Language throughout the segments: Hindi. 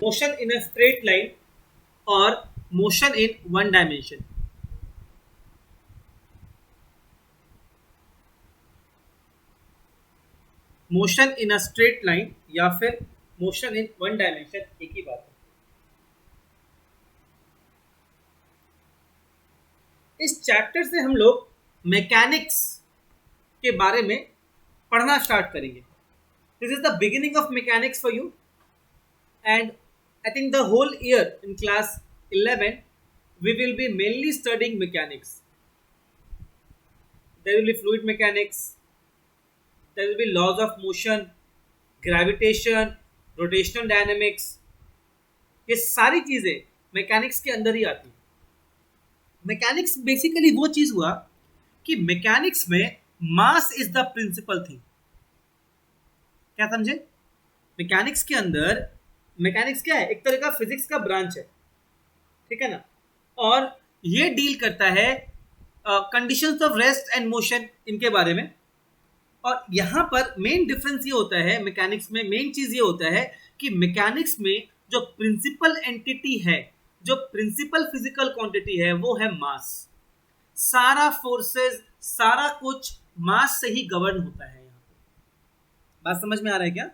motion in a straight line or motion in one dimension. Motion in a straight line या फिर मोशन इन वन डायमेंशन, एक ही बात है। इस चैप्टर से हम लोग मैकेनिक्स के बारे में पढ़ना स्टार्ट करेंगे। This is the beginning of mechanics for you, and I think the whole year in class 11 we will be mainly studying mechanics. There will be fluid mechanics, there will be laws of motion, gravitation, rotational dynamics. ये सारी चीजें मैकेनिक्स के अंदर ही आती है। मैकेनिक्स बेसिकली वो चीज हुआ कि मैकेनिक्स में mass is the principal thing. क्या समझे? मैकेनिक्स के अंदर मैकेनिक्स क्या है? एक तरह का फिजिक्स का ब्रांच है, ठीक है ना, और ये डील करता है conditions of rest and motion, इनके बारे में। और यहाँ पर मेन डिफरेंस ये होता है, मैकेनिक्स में मेन चीज ये होता है कि मैकेनिक्स में जो प्रिंसिपल एंटिटी है, जो प्रिंसिपल फिजिकल क्वांटिटी है, वो है मास। सारा फोर्सेस, सारा कुछ मास से ही गवर्न होता है। यहाँ पर बात समझ में आ रहा है क्या?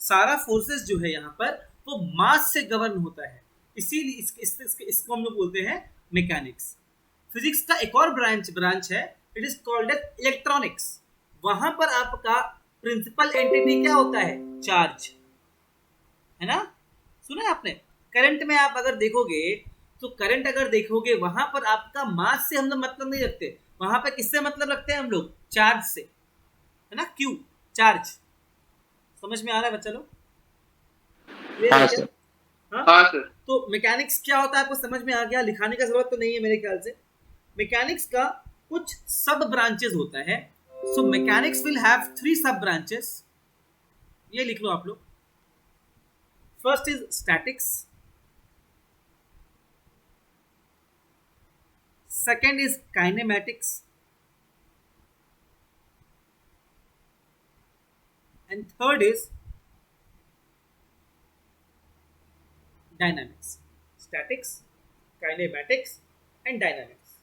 सारा फोर्सेस जो है यहाँ पर वो मास से गवर्न होता है, इसीलिए इसको हम लोग बोलते हैं मैकेनिक्स। फिजिक्स का एक और ब्रांच है, it is called as electronics. वहां पर आपका प्रिंसिपल एंटिटी क्या होता है? चार्ज, है ना? सुना है आपने? करंट में आप अगर देखोगे तो करंट अगर देखोगे वहां पर आपका मास से हम लोग मतलब नहीं रखते, वहां पर किससे मतलब रखते हैं हम लोग? चार्ज से, है ना? Q, charge. समझ में आ रहा है बच्चा लोग? हाँ सर। हाँ सर। तो मैकेनिक्स क्या होता है आपको समझ में आ गया? लिखाने का जरूरत तो नहीं है मेरे ख्याल से। मैकेनिक्स का कुछ सब ब्रांचेस होता है। सो मैकेनिक्स विल हैव 3 सब ब्रांचेस। ये लिख लो आप लोग। First is statics, second is kinematics, and third is dynamics. Statics, kinematics and dynamics.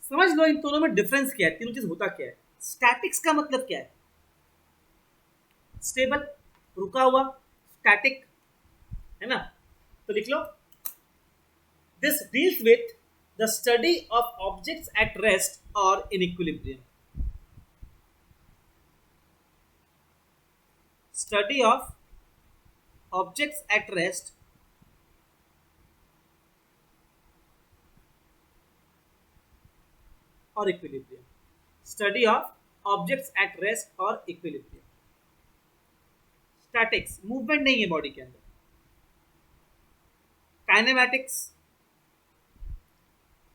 समझ लो इन दोनों में डिफरेंस क्या है, तीनों चीज होता क्या है। स्टैटिक्स का मतलब क्या है? स्टेबल, रुका हुआ, स्टैटिक, है ना? तो लिख लो, this deals with the study of objects at rest or in equilibrium. Study of objects at rest or equilibrium. Study of objects at rest or equilibrium. Statics, movement नहीं है बॉडी के अंदर। Kinematics,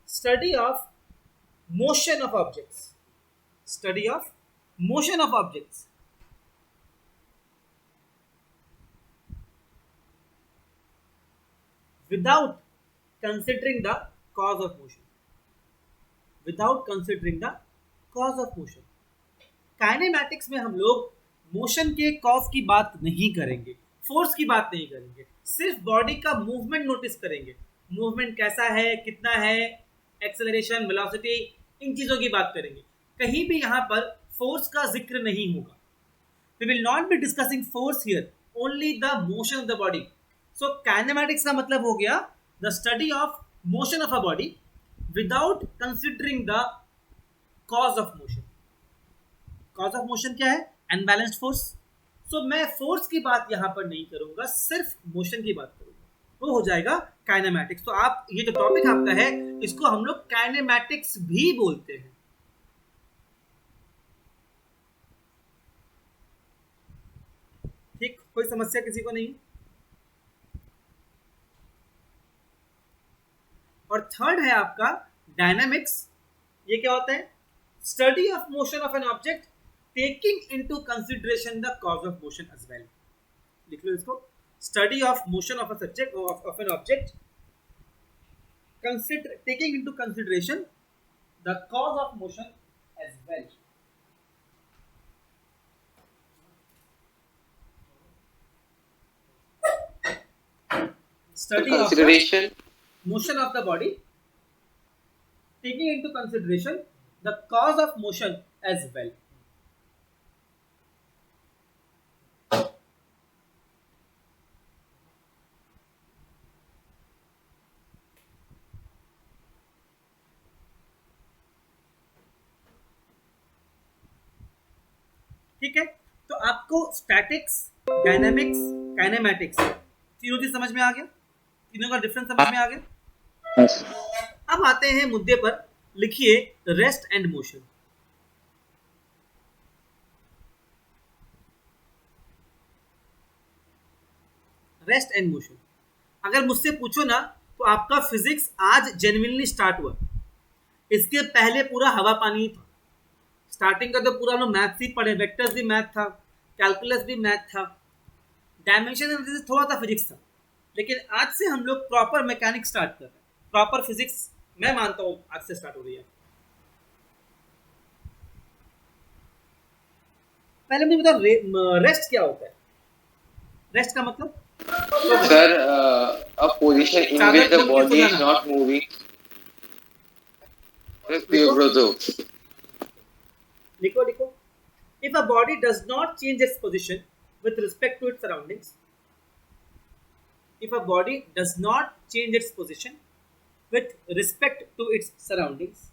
study of motion of objects. Study of motion of objects. Without considering the cause of motion. Without considering the cause of motion. Kinematics में हम लोग मोशन के कॉज की बात नहीं करेंगे, फोर्स की बात नहीं करेंगे, सिर्फ बॉडी का मूवमेंट नोटिस करेंगे। मूवमेंट कैसा है, कितना है, एक्सेलरेशन, वेलोसिटी, इन चीजों की बात करेंगे। कहीं भी यहाँ पर फोर्स का जिक्र नहीं होगा। We will not be discussing force here, only the motion of the body. So kinematics का मतलब हो गया the study of motion of a body without considering the cause of motion. Cause of motion क्या है? Unbalanced force. सो मैं फोर्स की बात यहाँ पर नहीं करूंगा, सिर्फ मोशन की बात करूंगा, वो हो जाएगा काइनेमैटिक्स। तो आप ये जो टॉपिक आपका है इसको हम लोग काइनेमैटिक्स भी बोलते हैं। ठीक, कोई समस्या किसी को नहीं? और थर्ड है आपका डायनामिक्स। ये क्या होता है? Study of motion of an object taking into consideration the cause of motion as well. लिख लो इसको, study of motion of a subject of an object taking into consideration the cause of motion as well. In Study of the consideration, motion of the body, taking into consideration the cause of motion as well. ठीक है, तो आपको स्टैटिक्स, डायनामिक्स, काइनेमैटिक्स तीनों चीज समझ में आ गया, तीनों का डिफरेंस समझ में आ गया। yes. अब आते हैं मुद्दे पर, लिखिए rest and motion. Rest and motion, अगर मुझसे पूछो ना तो आपका फिजिक्स आज जेन्युइनली स्टार्ट हुआ, इसके पहले पूरा हवा पानी था। स्टार्टिंग का तो पूरा हम लोग मैथ्स ही पढ़े, वेक्टर्स भी मैथ था, कैलकुलस भी मैथ था, डायमेंशन एनालिसिस थोड़ा सा फिजिक्स था, लेकिन आज से हम लोग प्रॉपर मैकेनिक्स स्टार्ट कर रहे हैं। प्रॉपर फिजिक्स मैं मानता हूँ आज से स्टार्ट हो रही है। पहले मुझे बताओ रेस्ट क्या होता है? रेस्ट का मतलब Sir, a position in which the body is not moving. लिखो लिखो, if a body does not change its position with respect to its surroundings, if a body does not change its position with respect to its surroundings,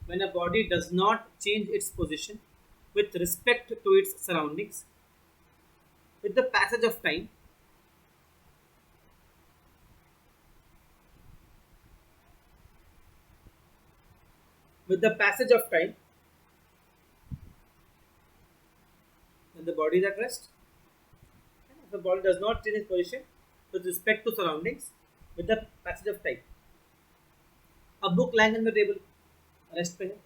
when a body does not change its position with respect to its surroundings, with the passage of time, with the passage of time, when the body is at rest, if the body does not change its position with respect to surroundings, with the passage of time. अब बुक लैंगन में टेबल रेस्ट पे है,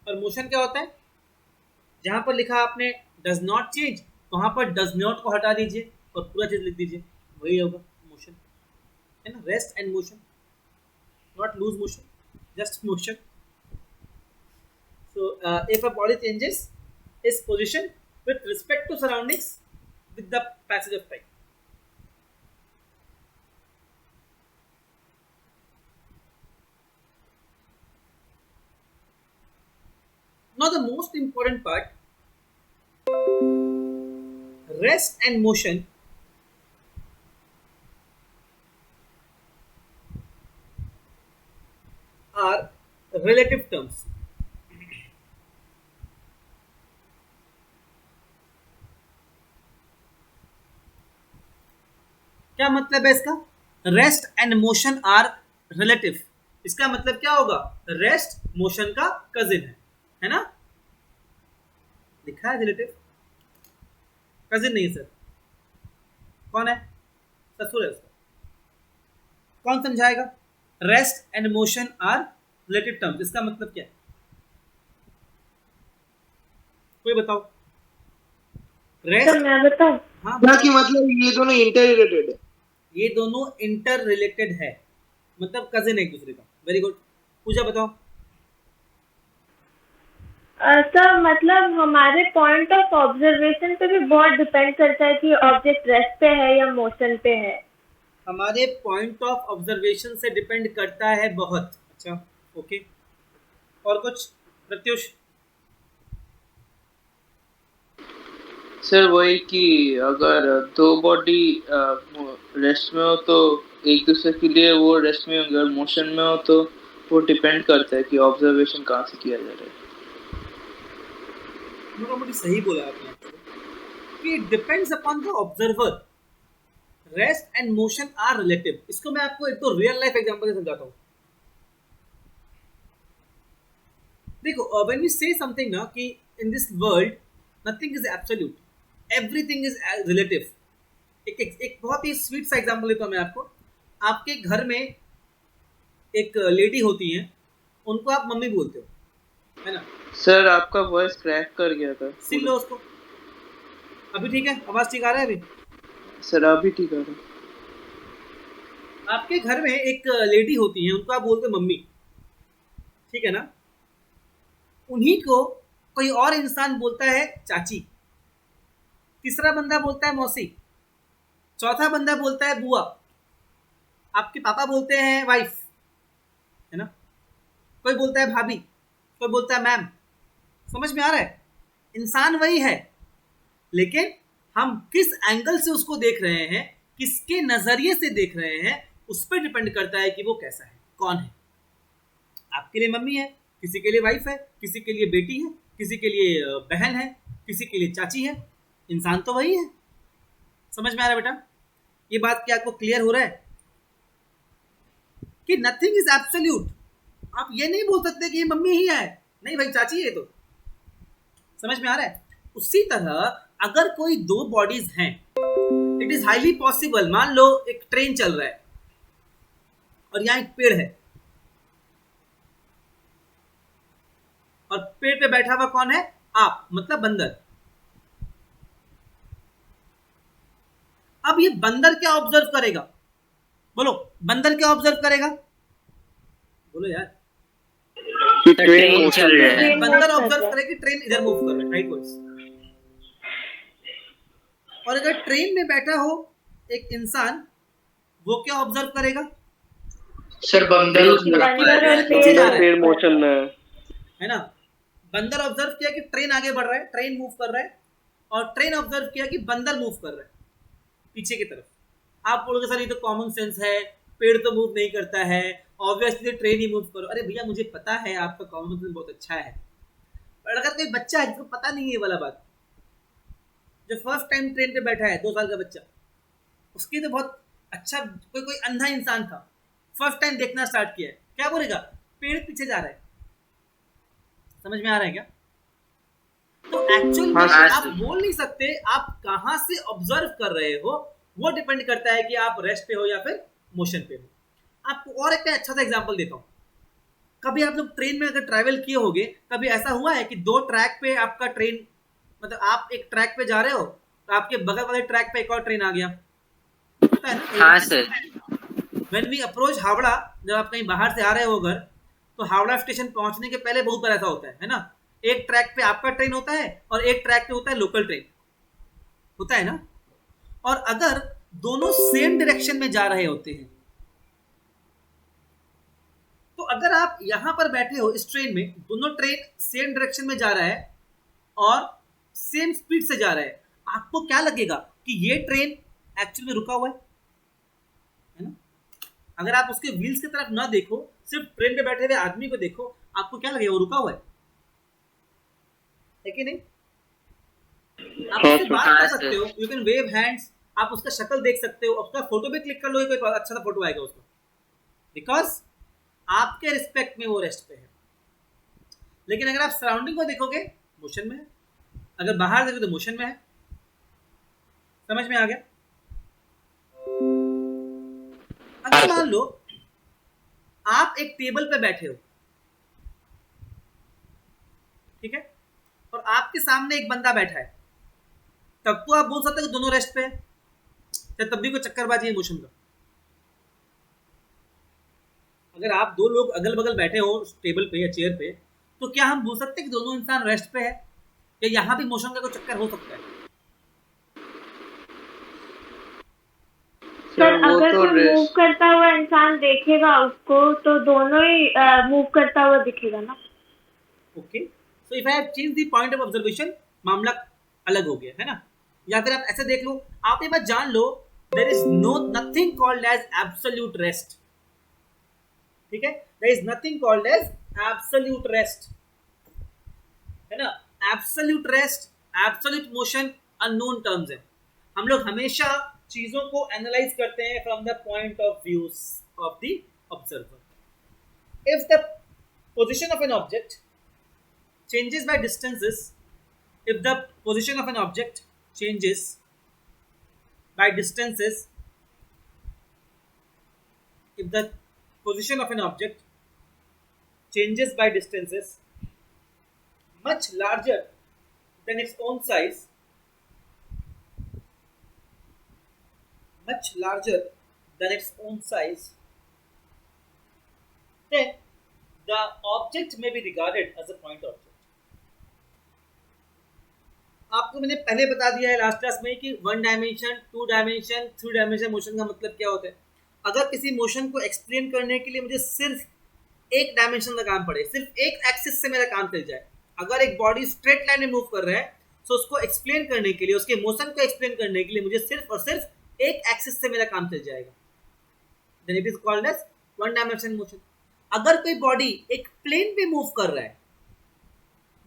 और मोशन क्या होता है? जहां पर लिखा आपने डज नॉट चेंज, वहां पर डज नॉट को हटा दीजिए और पूरा चीज लिख दीजिए, वही होगा मोशन, है ना। Rest and motion, not lose motion, just motion. So, if a body changes its position with respect to surroundings with the passage of time. Now, the most important part, rest and motion are relative terms. क्या मतलब है इसका? Rest and motion are relative, इसका मतलब क्या होगा? रेस्ट मोशन का कजिन है ना। लिखा है रिलेटिव, कजिन नहीं सर, कौन है? ससुर है उसका। कौन समझाएगा? Rest and motion are relative terms, इसका मतलब क्या है? कोई बताओ। रेस्ट, मैं बताऊं? हाँ कि मतलब ये दोनों इंटर रिलेटेड है, ये दोनों इंटर रिलेटेड है, मतलब कजिन एक दूसरे का। वेरी गुड, पूजा बताओ। सर मतलब हमारे पॉइंट ऑफ ऑब्जर्वेशन पे भी बहुत डिपेंड करता है कि ऑब्जेक्ट रेस्ट पे है या मोशन पे है। हमारे पॉइंट ऑफ ऑब्जर्वेशन से डिपेंड करता है बहुत। अच्छा ओके, और कुछ प्रत्युष? सर वही कि अगर दो बॉडी रेस्ट में हो तो एक दूसरे के लिए वो रेस्ट में, अगर मोशन में हो तो वो डिपेंड करता है कि ऑब्जर्वेशन कहाँ से किया जा रहा है। मोटा-मोटी सही बोला आपने कि it depends upon the observer. Rest and motion are relative, इसको मैं आपको एक तो रियल लाइफ एग्जांपल से समझाता हूँ। देखो, व्हेन वी से समथिंग ना कि in this world nothing is absolute, everything is relative. एक बहुत ही स्वीट सा एग्जांपल देता हूँ मैं आपको। आपके घर में एक लेडी होती है, उनको आप मम्मी बोलते हो, है ना। सर आपका वॉइस क्रैक कर गया था। सुन लो उसको, अभी ठीक है? आवाज ठीक आ रहा है अभी? सर अभी ठीक आ रहा है। आपके घर में एक लेडी होती है, उनको आप बोलते हैं मम्मी, ठीक है ना? उन्हीं को कोई और इंसान बोलता है चाची, तीसरा बंदा बोलता है मौसी, चौथा बंदा बोलता है बुआ, आपके पापा बोलते हैं वाइफ, है ना? कोई बोलता है भाभी, कोई बोलता है मैम। समझ में आ रहा है? इंसान वही है, लेकिन हम किस एंगल से उसको देख रहे हैं, किसके नजरिए से देख रहे हैं, उस पर डिपेंड करता है कि वो कैसा है, कौन है। आपके लिए मम्मी है, किसी के लिए वाइफ है, किसी के लिए बेटी है, किसी के लिए बहन है, किसी के लिए चाची है। इंसान तो वही है। समझ में आ रहा है बेटा? ये बात क्या आपको क्लियर हो रहा है कि नथिंग इज एब्सोल्यूट? आप ये नहीं बोल सकते कि ये मम्मी ही है, नहीं भाई चाची है। तो समझ में आ रहा है? उसी तरह अगर कोई दो बॉडीज हैं, इट इज हाईली पॉसिबल, मान लो एक ट्रेन चल रहा है और यहां एक पेड़ है, और पेड़ पे बैठा हुआ कौन है? आप, मतलब बंदर। अब ये बंदर क्या ऑब्जर्व करेगा? बोलो, बंदर क्या ऑब्जर्व करेगा? बोलो यार। ट्रेन चल रहा है। बंदर ऑब्जर्व करे कि ट्रेन इधर मूव कर रहा है, राइट वर्ड्स। और अगर ट्रेन में बैठा हो एक इंसान, वो क्या ऑब्जर्व करेगा? सर बंदर पेड़ मोशन में है ना? बंदर ऑब्जर्व किया कि ट्रेन आगे बढ़ रहा है, ट्रेन मूव कर रहा है, और ट्रेन ऑब्जर्व किया कि बंदर मूव कर रहा है पीछे की तरफ। आप बोलोगे सर ये तो कॉमन सेंस है, पेड़ तो मूव नहीं करता है, ऑब्वियसली ट्रेन ही मूव करो। अरे भैया मुझे पता है आपका कॉमन सेंस बहुत अच्छा है, पर अगर कोई बच्चा है जिसको पता नहीं है ये वाला बात, जो फर्स्ट टाइम ट्रेन पे बैठा है 2 साल का बच्चा, उसकी तो बहुत अच्छा, कोई अंधा इंसान था, फर्स्ट टाइम देखना स्टार्ट किया है, क्या बोलेगा? पेड़ पीछे जा रहा है। समझ में आ रहा है क्या? तो एक्चुअल में आप बोल नहीं सकते आप कहां से ऑब्जर्व कर रहे हो, वो डिपेंड करता है कि आप रेस्ट पे हो या फिर मोशन पे हो। आपको और एक अच्छा सा एग्जांपल देता हूं। कभी आप लोग ट्रेन में अगर ट्रैवल किए होंगे, कभी ऐसा हुआ है कि 2 ट्रैक पे आपका ट्रेन, मतलब आप एक ट्रैक पे जा रहे हो तो आपके बगल वाले ट्रैक पे एक और ट्रेन आ गया, होता है ना? हाँ sir. When we approach Howrah, जब आप कहीं बाहर से आ रहे हो घर, तो हावड़ा स्टेशन पहुंचने के पहले बहुत बार ऐसा होता है ना? एक ट्रैक पे आपका ट्रेन होता है और एक ट्रैक पे होता है लोकल ट्रेन, होता है ना? और अगर दोनों सेम डायरेक्शन में जा रहे होते हैं, तो अगर आप यहां पर बैठे हो इस ट्रेन में, दोनों ट्रेन सेम डायरेक्शन में जा रहा है और सेम स्पीड से जा रहा है, आपको क्या लगेगा कि ये ट्रेन एक्चुअली में रुका हुआ है ना? अगर आप उसके व्हील्स की तरफ ना देखो, सिर्फ ट्रेन पे बैठे हुए आदमी को देखो, आपको क्या लगेगा? वो रुका हुआ है कि नहीं? आप उससे बात कर सकते हो, यू कैन वेव हैंड्स, आप उसका शक्ल देख सकते हो, उसका फोटो भी क्लिक कर लो, कोई अच्छा सा फोटो आएगा उसका, बिकॉज आपके रिस्पेक्ट में वो रेस्ट पे है। लेकिन अगर आप सराउंडिंग को देखोगे, मोशन में है, अगर बाहर देखो तो मोशन में है। समझ में आ गया? अगर मान लो आप एक टेबल पे बैठे हो, ठीक है, और आपके सामने एक बंदा बैठा है, तब तो आप बोल सकते हो कि दोनों रेस्ट पे है, या तब भी कोई चक्करबाजी है मोशन का। अगर आप 2 लोग अगल बगल बैठे हो टेबल पे या चेयर पे, तो क्या हम बोल सकते हैं कि दोनों इंसान रेस्ट पे है, या यहां भी मोशन का कोई चक्कर हो सकता है? सर अगर कोई मूव करता हुआ इंसान देखेगा उसको, तो दोनों ही मूव करता हुआ दिखेगा ना? Okay, so if I have change the point of observation, मामला अलग हो गया है ना? या फिर आप ऐसे देख लो, आप ये बात जान लो, there is nothing called as absolute rest, ठीक है? There is nothing called as absolute rest, है ना? Absolute rest, absolute motion unknown terms है। हम लोग हमेशा चीजों को एनालाइज करते हैं from the point of view of the observer. If the position of an object changes by distances, if the position of an object changes by distances, if the position of an object changes by distances much larger than its own size, much larger than its own size, then the object may be regarded as a point object. आपको मैंने पहले बता दिया है लास्ट क्लास में कि 1 डायमेंशन, 2 डायमेंशन, 3 डायमेंशन मोशन का मतलब क्या होता है. अगर किसी मोशन को एक्सप्लेन करने के लिए मुझे सिर्फ एक डायमेंशन का काम पड़े, सिर्फ एक एक्सिस से मेरा काम चल जाए, अगर एक बॉडी स्ट्रेट लाइन में मूव कर रहा है तो उसको एक्सप्लेन करने के लिए, उसके मोशन को एक्सप्लेन करने के लिए मुझे सिर्फ और सिर्फ एक एक्सिस से मेरा काम चल जाएगा. Then it is called as 1 dimension motion. अगर कोई बॉडी एक प्लेन पे मूव कर रहा है,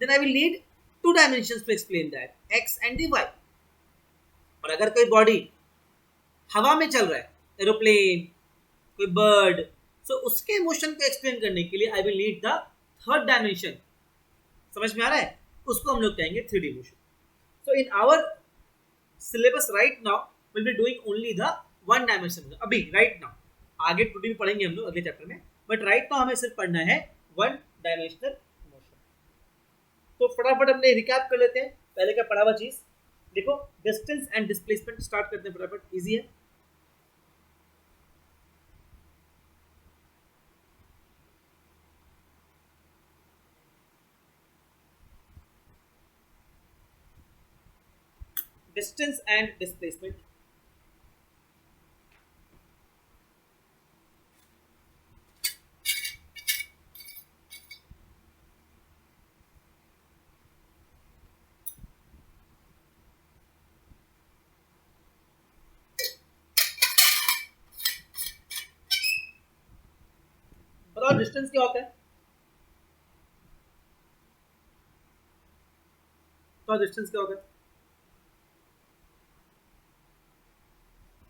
then I will need 2 dimensions to explain that, x and dy. और अगर कोई बॉडी हवा में चल रहा है, एरोप्लेन, कोई बर्ड, सो उसके मोशन को एक्सप्लेन करने के लिए आई will need the 3rd dimension. समझ में आ रहा है? उसको हम लोग कहेंगे 3D motion. So in our syllabus right now will be doing only the 1 dimension. अभी राइट नाउ, आगे 2D में पढ़ेंगे हम लोग अगले चैप्टर में, बट राइट नाउ हमें सिर्फ पढ़ना है 1 डायमेंशनल मोशन. तो फटाफट हमने रिकैप कर लेते हैं पहले का पढ़ा हुआ चीज. देखो, डिस्टेंस एंड डिस्प्लेसमेंट स्टार्ट करते हैं फटाफट, इजी है. Distance and displacement. बताओ डिस्टेंस क्या होता है? तो डिस्टेंस क्या होता है?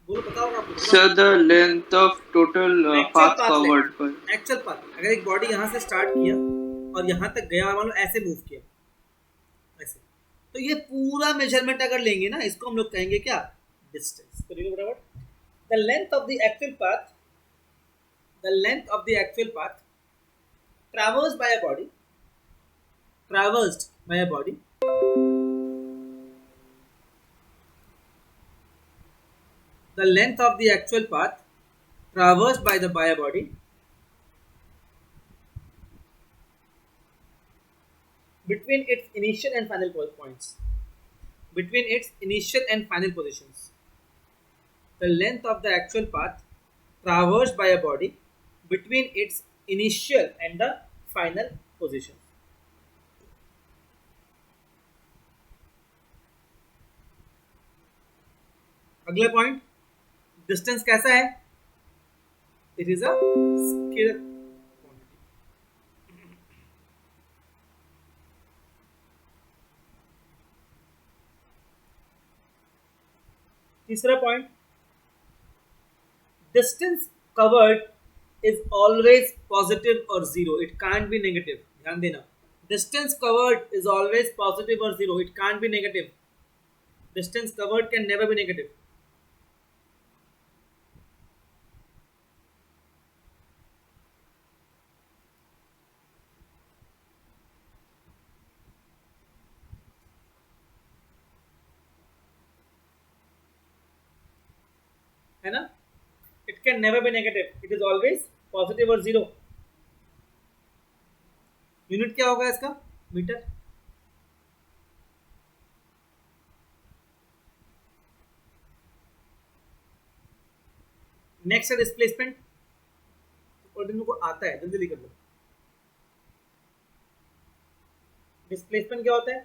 बोलो, बताओ आपको. Sir the length of total path covered पर. Actual path. अगर एक बॉडी यहाँ से स्टार्ट किया और यहाँ तक गया, मान लो ऐसे मूव किया, ऐसे, तो ये पूरा मेजरमेंट अगर लेंगे ना, इसको हम लोग कहेंगे क्या? डिस्टेंस. तो देखो बराबर, the length of the actual path, the length of the actual path traversed by a body, the length of the actual path traversed by a body between its initial and final points, between its initial and final positions. The length of the actual path traversed by a body between its initial and the final position. अगला पॉइंट, डिस्टेंस कैसा है? It is a scalar quantity. तीसरा point, distance covered is always positive or zero. It can't be negative. ध्यान देना, distance covered is always positive or zero. It can't be negative. Distance covered can never be negative. है ना? It can never be negative. It is always positive or zero. Unit क्या होगा इसका? मीटर. नेक्स्ट है डिस्प्लेसमेंट. और दिन को आता है, जल्दी लिख लो. डिस्प्लेसमेंट क्या होता है?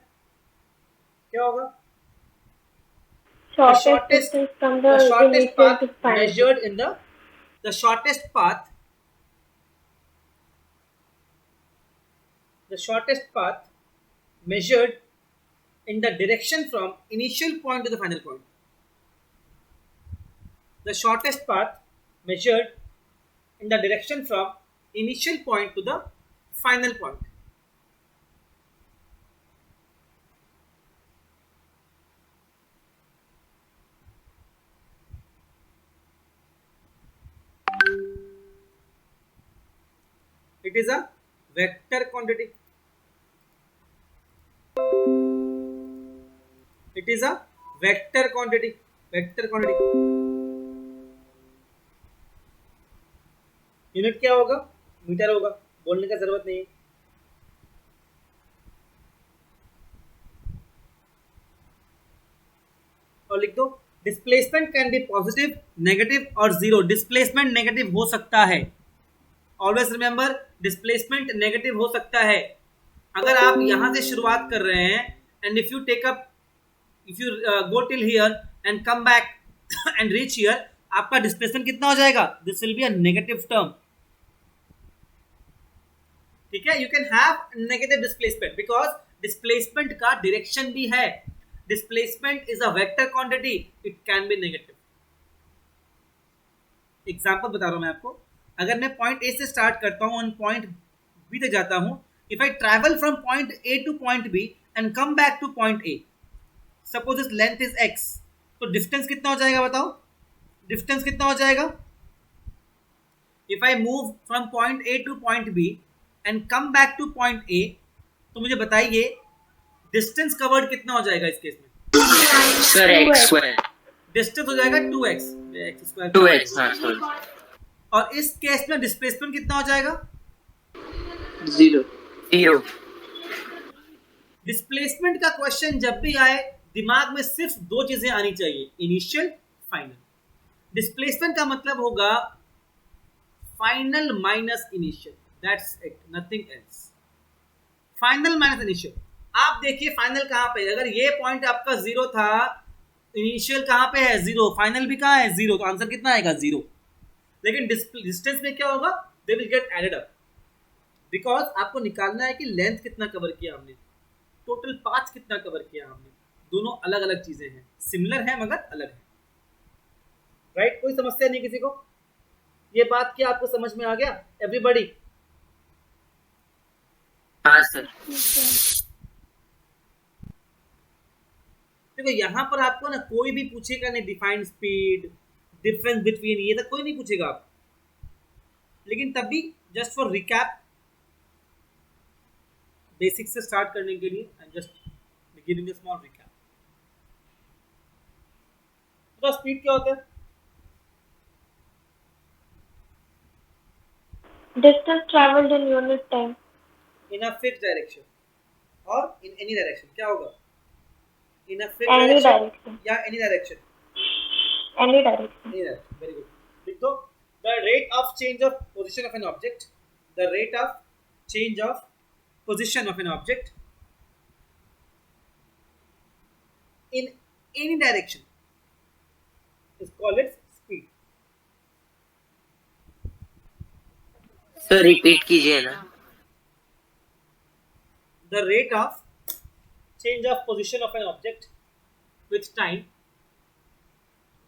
क्या होगा? shortest distance from the shortest initial path to final. measured in the shortest path, the shortest path measured in the direction from initial point to the final point. The shortest path measured in the direction from initial point to the final point. It is a vector quantity. It is a vector quantity. Vector quantity. Unit क्या होगा? मीटर होगा, बोलने का जरूरत नहीं है। और लिख दो displacement can be positive, negative और जीरो। डिस्प्लेसमेंट नेगेटिव हो सकता है, ऑलवेज रिमेंबर डिस्प्लेसमेंट नेगेटिव हो सकता है। अगर आप यहां से शुरुआत कर रहे हैं and if you take up, if you go till here and come back and reach here, आपका डिस्प्लेसमेंट कितना हो जाएगा? This will be a negative term. ठीक है, you can have negative displacement because displacement का डायरेक्शन भी है। Displacement is a vector quantity, it can be negative. Example बता रहा हूं मैं आपको। अगर मैं पॉइंट ए से स्टार्ट करता हूं और पॉइंट बी तक जाता हूं, if I travel from point A to point B and come back to point A, suppose इस लेंथ इज एक्स, तो डिस्टेंस कितना हो जाएगा बताओ? डिस्टेंस कितना हो जाएगा? If I move from point A to point B and come back to point A, तो मुझे बताइए डिस्टेंस कवर्ड कितना हो जाएगा इस केस में? सर एक्स स्क्वायर, डिस्टेंस हो जाएगा 2x, एक्स स्क्वायर 2x, हाँ सॉरी। और इस केस में डिस्प्लेसमेंट कितना हो जाएगा? 0। डिस्प्लेसमेंट का क्वेश्चन जब भी आए दिमाग में सिर्फ दो चीजें आनी चाहिए, इनिशियल, फाइनल। डिस्प्लेसमेंट का मतलब होगा final minus initial, that's it, nothing else. Final minus initial. आप देखिए फाइनल कहां पे है? अगर ये पॉइंट आपका 0 था, इनिशियल कहां पे है? 0, फाइनल भी कहां है? 0, तो आंसर कितना आएगा? 0। लेकिन डिस्टेंस में क्या होगा? They will get added up, because आपको निकालना है कि लेंथ कितना कवर किया हमने, टोटल पाथ कितना कवर किया हमने। दोनों अलग अलग चीजें हैं, सिमिलर है मगर अलग है। राइट? कोई समस्या नहीं किसी को? ये बात क्या आपको समझ में आ गया एवरीबॉडी? हाँ सर। देखो यहां पर आपको ना कोई भी पूछेगा नहीं डिफाइन स्पीड, डिफरेंस बिटवीन, ये तक कोई नहीं पूछेगा आप। लेकिन तब भी जस्ट फॉर रिकैप, बेसिक से स्टार्ट करने के लिए I am just giving a small recap. तो स्पीड क्या होता है? Distance traveled in unit time. In a fix direction और इन एनी डायरेक्शन। क्या होगा? In a fix Any direction direction. या any direction? Any direction. Any direction, very good. लिख दो the rate of change of position of an object, the rate of change of position of an object in any direction is called its speed. Sir repeat कीजिए ना। The rate of change of position of an object with time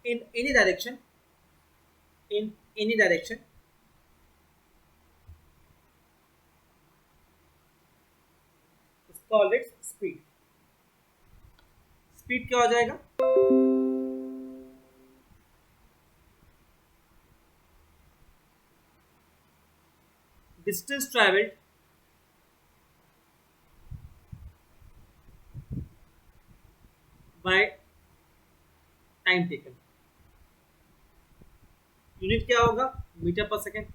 in any direction, in any direction is called its speed. Speed क्या हो जाएगा? Distance traveled by time taken. Unit क्या होगा? मीटर पर सेकेंड।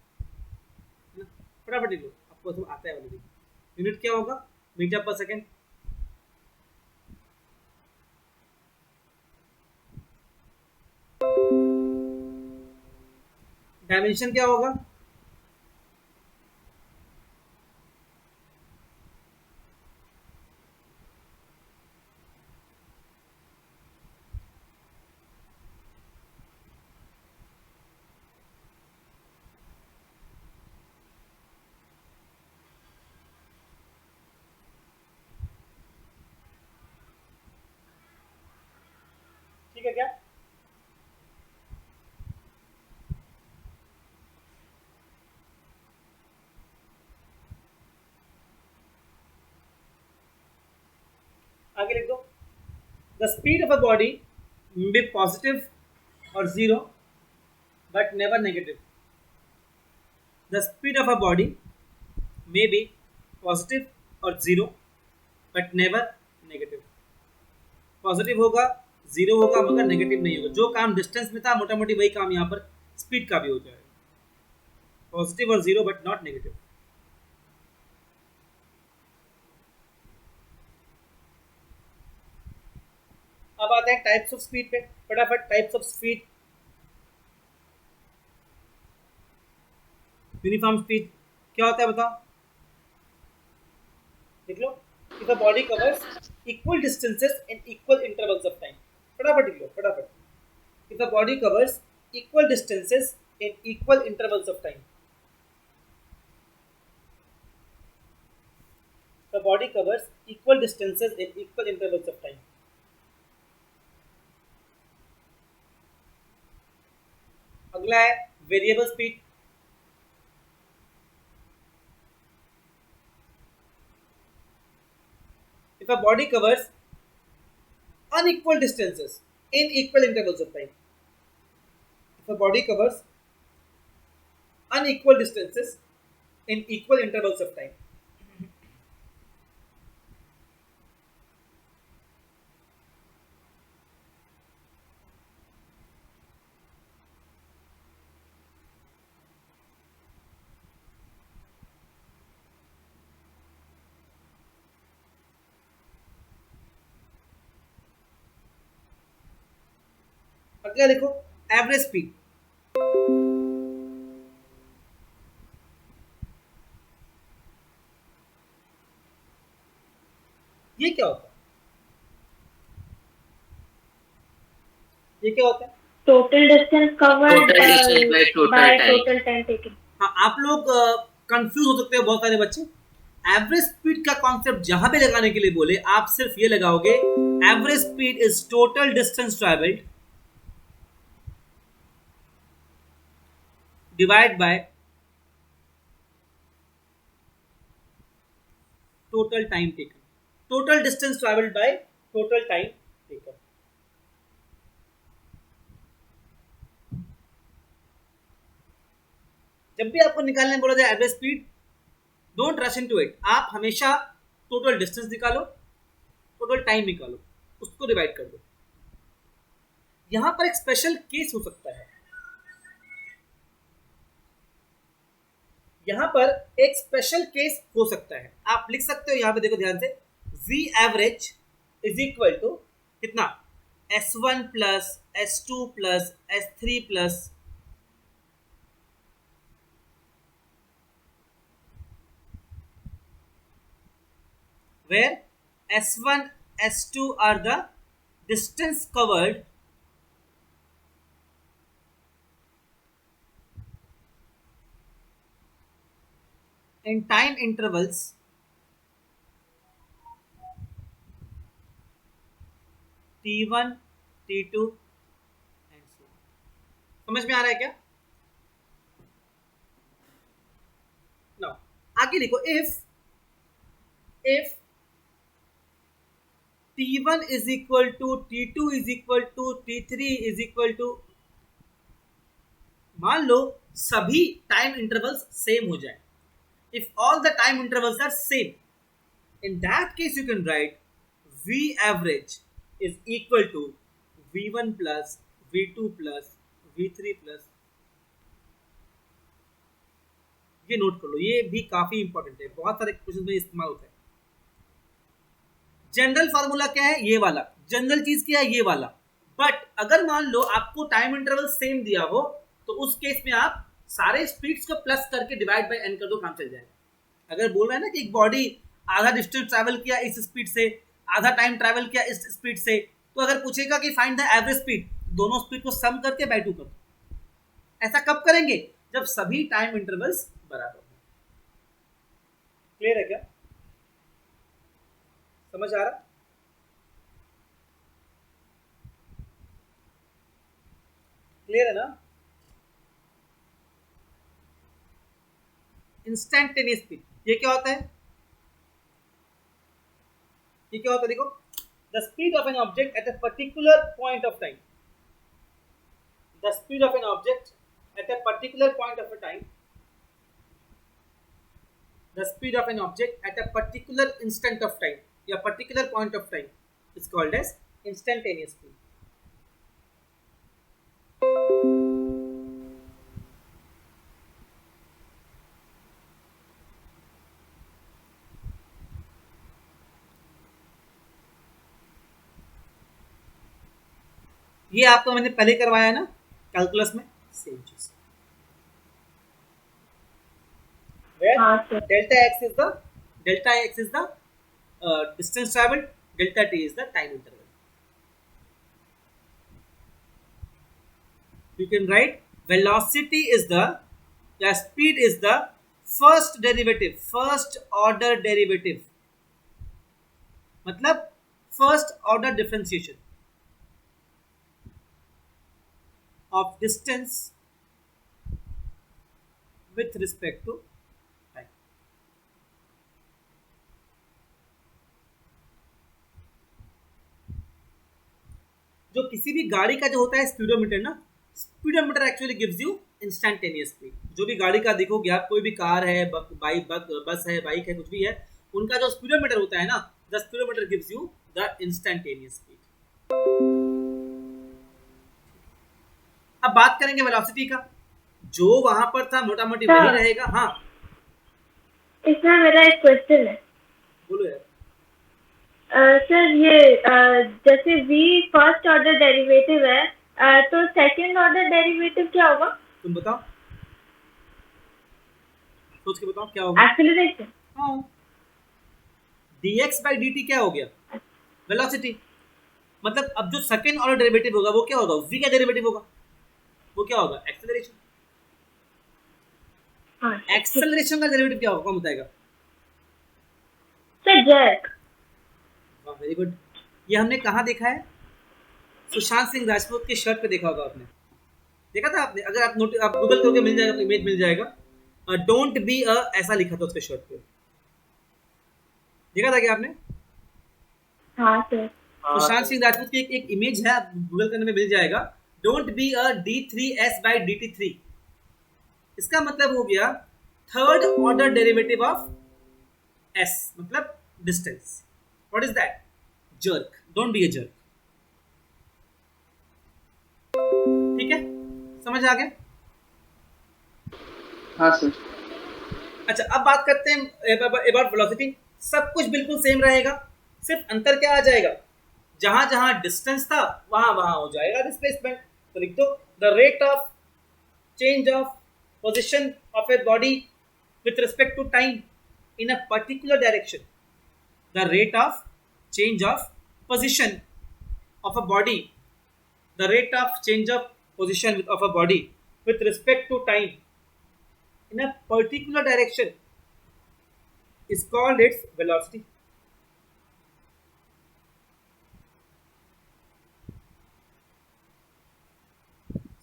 फटाफट लिख लो, आपको सब आता है ऑलरेडी। यूनिट क्या होगा? मीटर पर सेकेंड। डायमेंशन क्या होगा? ठीक है क्या? आगे लिख दो the speed of a body may be positive or zero but never negative. The speed of a body may be positive or zero but never negative. Positive होगा, जीरो होगा मगर नेगेटिव नहीं होगा। जो काम डिस्टेंस में था मोटा मोटी वही काम यहाँ पर स्पीड का भी हो जाएगा। पॉजिटिव और जीरो बट नॉट नेगेटिव। अब आते हैं टाइप्स ऑफ स्पीड पे, फटाफट types of speed. Uniform speed क्या होता है बताओ, देख लो। If a body covers equal distances in equal intervals of time, फटाफट लिख लो फटाफट। If a body covers equal distances in equal intervals of time, the body covers equal distances in equal intervals of time. अगला है variable speed. If a body covers unequal distances in equal intervals of time, if a body covers unequal distances in equal intervals of time, अगला देखो एवरेज स्पीड। ये क्या होता है, ये क्या होता है? Total distance covered Total distance by total by time. Total time taken. हाँ, आप लोग कंफ्यूज हो सकते हो बहुत सारे बच्चे। एवरेज स्पीड का कॉन्सेप्ट जहां पे लगाने के लिए बोले, आप सिर्फ ये लगाओगे average speed is total distance travelled divide by total time taken. Total distance travelled by total time taken. जब भी आपको निकालने बोला जाए average speed, don't rush into it. आप हमेशा टोटल डिस्टेंस निकालो, टोटल टाइम निकालो, उसको डिवाइड कर दो। यहां पर एक स्पेशल केस हो सकता है, यहां पर एक स्पेशल केस हो सकता है। आप लिख सकते हो यहां पे, देखो ध्यान से, V average is equal to कितना, S1 plus S2 plus S3 plus where S1 S2 are the distance covered in time intervals T1 T2 and so on। समझ में आ रहा है क्या? now आगे लिखो, if T1 is equal to T2 is equal to T3 is equal to, मान लो सभी टाइम इंटरवल्स सेम हो जाए, if all the time intervals are same, in that case you can write V average is equal to V1 plus V2 plus V3 plus। ये नोट कर लो, ये भी काफी इंपॉर्टेंट है, बहुत सारे क्वेश्चन में इस्तेमाल होता है। जनरल फार्मूला क्या है, ये वाला। जनरल चीज क्या है, ये वाला। बट अगर मान लो आपको टाइम इंटरवल सेम दिया हो, तो उस केस में आप सारे स्पीड्स को प्लस करके डिवाइड बाय एन कर दो, काम चल जाएगा। अगर बोल रहा है ना कि एक बॉडी आधा डिस्टेंस ट्रैवल किया इस स्पीड से, आधा टाइम ट्रैवल किया इस स्पीड से, तो अगर पूछेगा कि फाइंड द एवरेज स्पीड, दोनों स्पीड को सम करके बाय 2 कर दो। ऐसा कब करेंगे, जब सभी टाइम इंटरवल्स बराबर हो। क्लियर है क्या, समझ आ रहा? क्लियर है ना? इंस्टेंटेनियस स्पीड, ये क्या होता है, ये क्या होता है, देखो, the speed of an object at a particular point of time, the speed of an object at a particular point of a time, the speed of an object at a particular instant of time या particular point of time is called as instantaneous speed। ये आपको मैंने पहले करवाया ना कैलकुलस में, सेम चीज। हाँ sir. Delta x is the distance traveled, delta t is the time interval. You can write velocity is the, speed is the first order derivative, मतलब first order differentiation of distance with respect to time. जो किसी भी गाड़ी का जो होता है स्पीडोमीटर ना, speedometer actually gives you instantaneous speed. जो भी गाड़ी का देखोगे आप, कोई भी कार है, बस है, बाइक है, कुछ भी है, उनका जो स्पीडोमीटर होता है ना, the speedometer gives you the instantaneous speed. अब बात करेंगे वेलोसिटी का, जो वहां पर था मोटा मोटी वही रहेगा। हाँ इसमें मेरा एक क्वेश्चन है। बोलो यार। सर ये जैसे v फर्स्ट ऑर्डर डेरिवेटिव है, तो सेकंड ऑर्डर डेरिवेटिव क्या होगा? तुम बताओ, सोच के बताओ क्या होगा। एक्सीलरेशन। हाँ, dx by dt क्या हो गया? वेलोसिटी। मतलब अब जो सेकंड ऑर्डर डेरिवेटिव होगा वो क्या होगा? v का डेरिवेटिव होगा, वो क्या होगा? एक्सेलरेशन। हाँ, एक्सेलरेशन का डेरिवेटिव क्या होगा? कौन बताएगा? Sir jerk. Very good. ये हमने कहाँ देखा है? सुशांत सिंह राजपूत की शर्ट पे देखा होगा आपने, देखा था आपने? अगर आप गूगल करोगे मिल जाएगा, इमेज मिल जाएगा। डोंट बी अ, ऐसा लिखा था उसके शर्ट पे, देखा था क्या आपने? हाँ सर। सुशांत सिंह राजपूत की एक इमेज है, आप गूगल करने में मिल जाएगा। Don't be a d3s by dt3, इसका मतलब हो गया third order derivative of s, मतलब distance. What is that? Jerk. Don't be a jerk. ठीक है, समझ आ गया? हाँ सर। अच्छा, अब बात करते हैं अबाउट वेलोसिटी। सब कुछ बिल्कुल सेम रहेगा, सिर्फ अंतर क्या आ जाएगा? जहां जहां डिस्टेंस था वहां वहां हो जाएगा डिस्प्लेसमेंट। तो लिख दो, the rate of change of position of a body with respect to time in a particular direction. The rate of change of position of a body, the rate of change of position of a body with respect to time in a particular direction is called its velocity.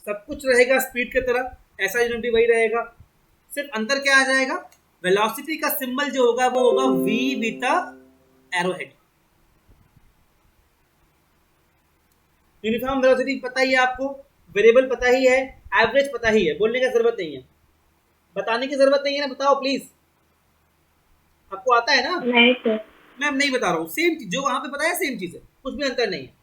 सब कुछ रहेगा स्पीड की तरह, ऐसा यूनिटी वही रहेगा, सिर्फ अंतर क्या आ जाएगा? वेलोसिटी का सिंबल जो होगा वो होगा v with a arrowhead. Uniform velocity पता ही है आपको, वेरिएबल पता ही है, एवरेज पता ही है, बोलने की जरूरत नहीं है, बताने की जरूरत नहीं है ना। बताओ प्लीज, आपको आता है ना? नहीं सर। मैं नहीं बता रहा हूँ, सेम चीज जो वहां पे बताया सेम चीज है, कुछ भी अंतर नहीं है।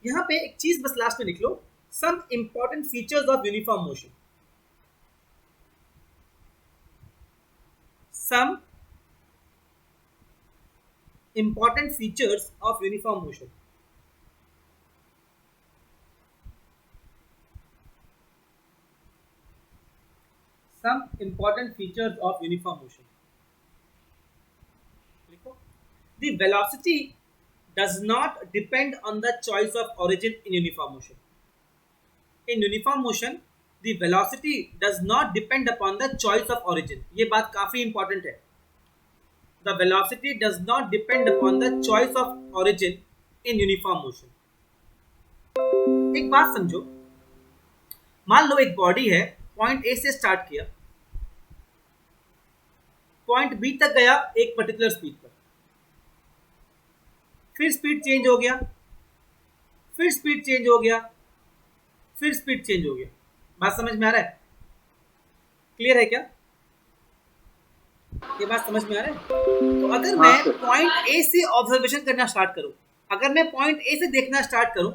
यहाँ पे एक चीज बस लास्ट में लिख लो, some important features of uniform motion. Some important features of uniform motion. Some important features of uniform motion. The velocity does not depend on the choice of origin in uniform motion. In uniform motion, the velocity does not depend upon the choice of origin. ये बात काफी important है. The velocity does not depend upon the choice of origin in uniform motion. एक बात समझो, मान लो एक बॉडी है, पॉइंट ए से स्टार्ट किया, पॉइंट बी तक गया एक पर्टिकुलर स्पीड पर, फिर स्पीड चेंज हो गया, फिर स्पीड चेंज हो गया, फिर स्पीड चेंज हो गया। बात समझ में आ रहा है? क्लियर है क्या? ये बात समझ में आ रहा है? तो अगर मैं पॉइंट ए से ऑब्जर्वेशन करना स्टार्ट करूं, अगर मैं पॉइंट ए से देखना स्टार्ट करूं,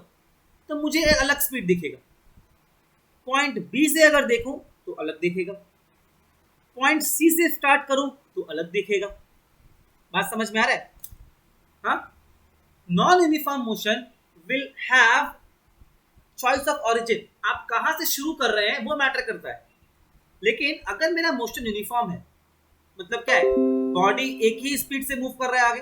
तो मुझे एक अलग स्पीड दिखेगा। पॉइंट बी से अगर देखूं तो अलग दिखेगा, पॉइंट सी से स्टार्ट करूं तो अलग दिखेगा। बात समझ में आ रहा है? हाँ, non uniform motion will have choice of origin, आप कहां से शुरू कर रहे हैं वो मैटर करता है। लेकिन अगर मेरा मोशन यूनिफॉर्म है, मतलब क्या है, बॉडी एक ही स्पीड से मूव कर रहा है आगे,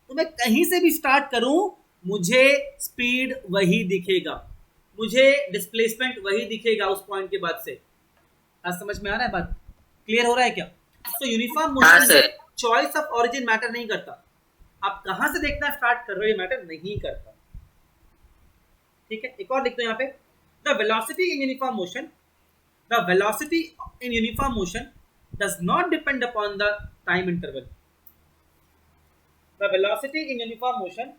तो मैं कहीं से भी स्टार्ट करूं मुझे स्पीड वही दिखेगा, मुझे डिस्प्लेसमेंट वही दिखेगा उस पॉइंट के बाद से। आज समझ में आ रहा है बात? क्लियर हो रहा है क्या? तो यूनिफॉर्म मोशन में चॉइस ऑफ ऑरिजिन मैटर नहीं करता, आप कहां से देखना स्टार्ट कर रहे हो ये मैटर नहीं करता। ठीक है, एक और लिख दो यहाँ पे, the velocity in uniform motion, the velocity in uniform motion does not depend upon the time interval. The velocity in uniform motion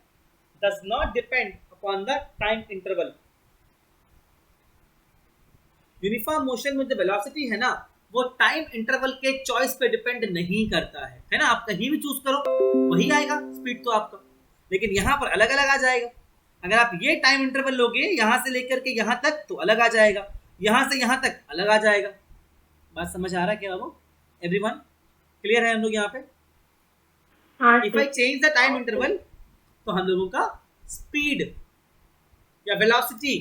does not depend upon the time interval. Uniform motion में जो वेलोसिटी है ना वो टाइम इंटरवल के चॉइस पे डिपेंड नहीं करता है ना, आप कहीं भी चूज करो वही आएगा स्पीड तो आपका, लेकिन यहाँ पर अलग अलग आ जाएगा। अगर आप ये टाइम इंटरवल लोगे यहाँ से लेकर के यहाँ तक तो अलग आ जाएगा, यहाँ से यहाँ तक अलग आ जाएगा। बात समझ आ रहा है क्या वो? एवरीवन क्लियर है हम लोग यहाँ पे? If I change the time interval तो हम लोगों का स्पीड या velocity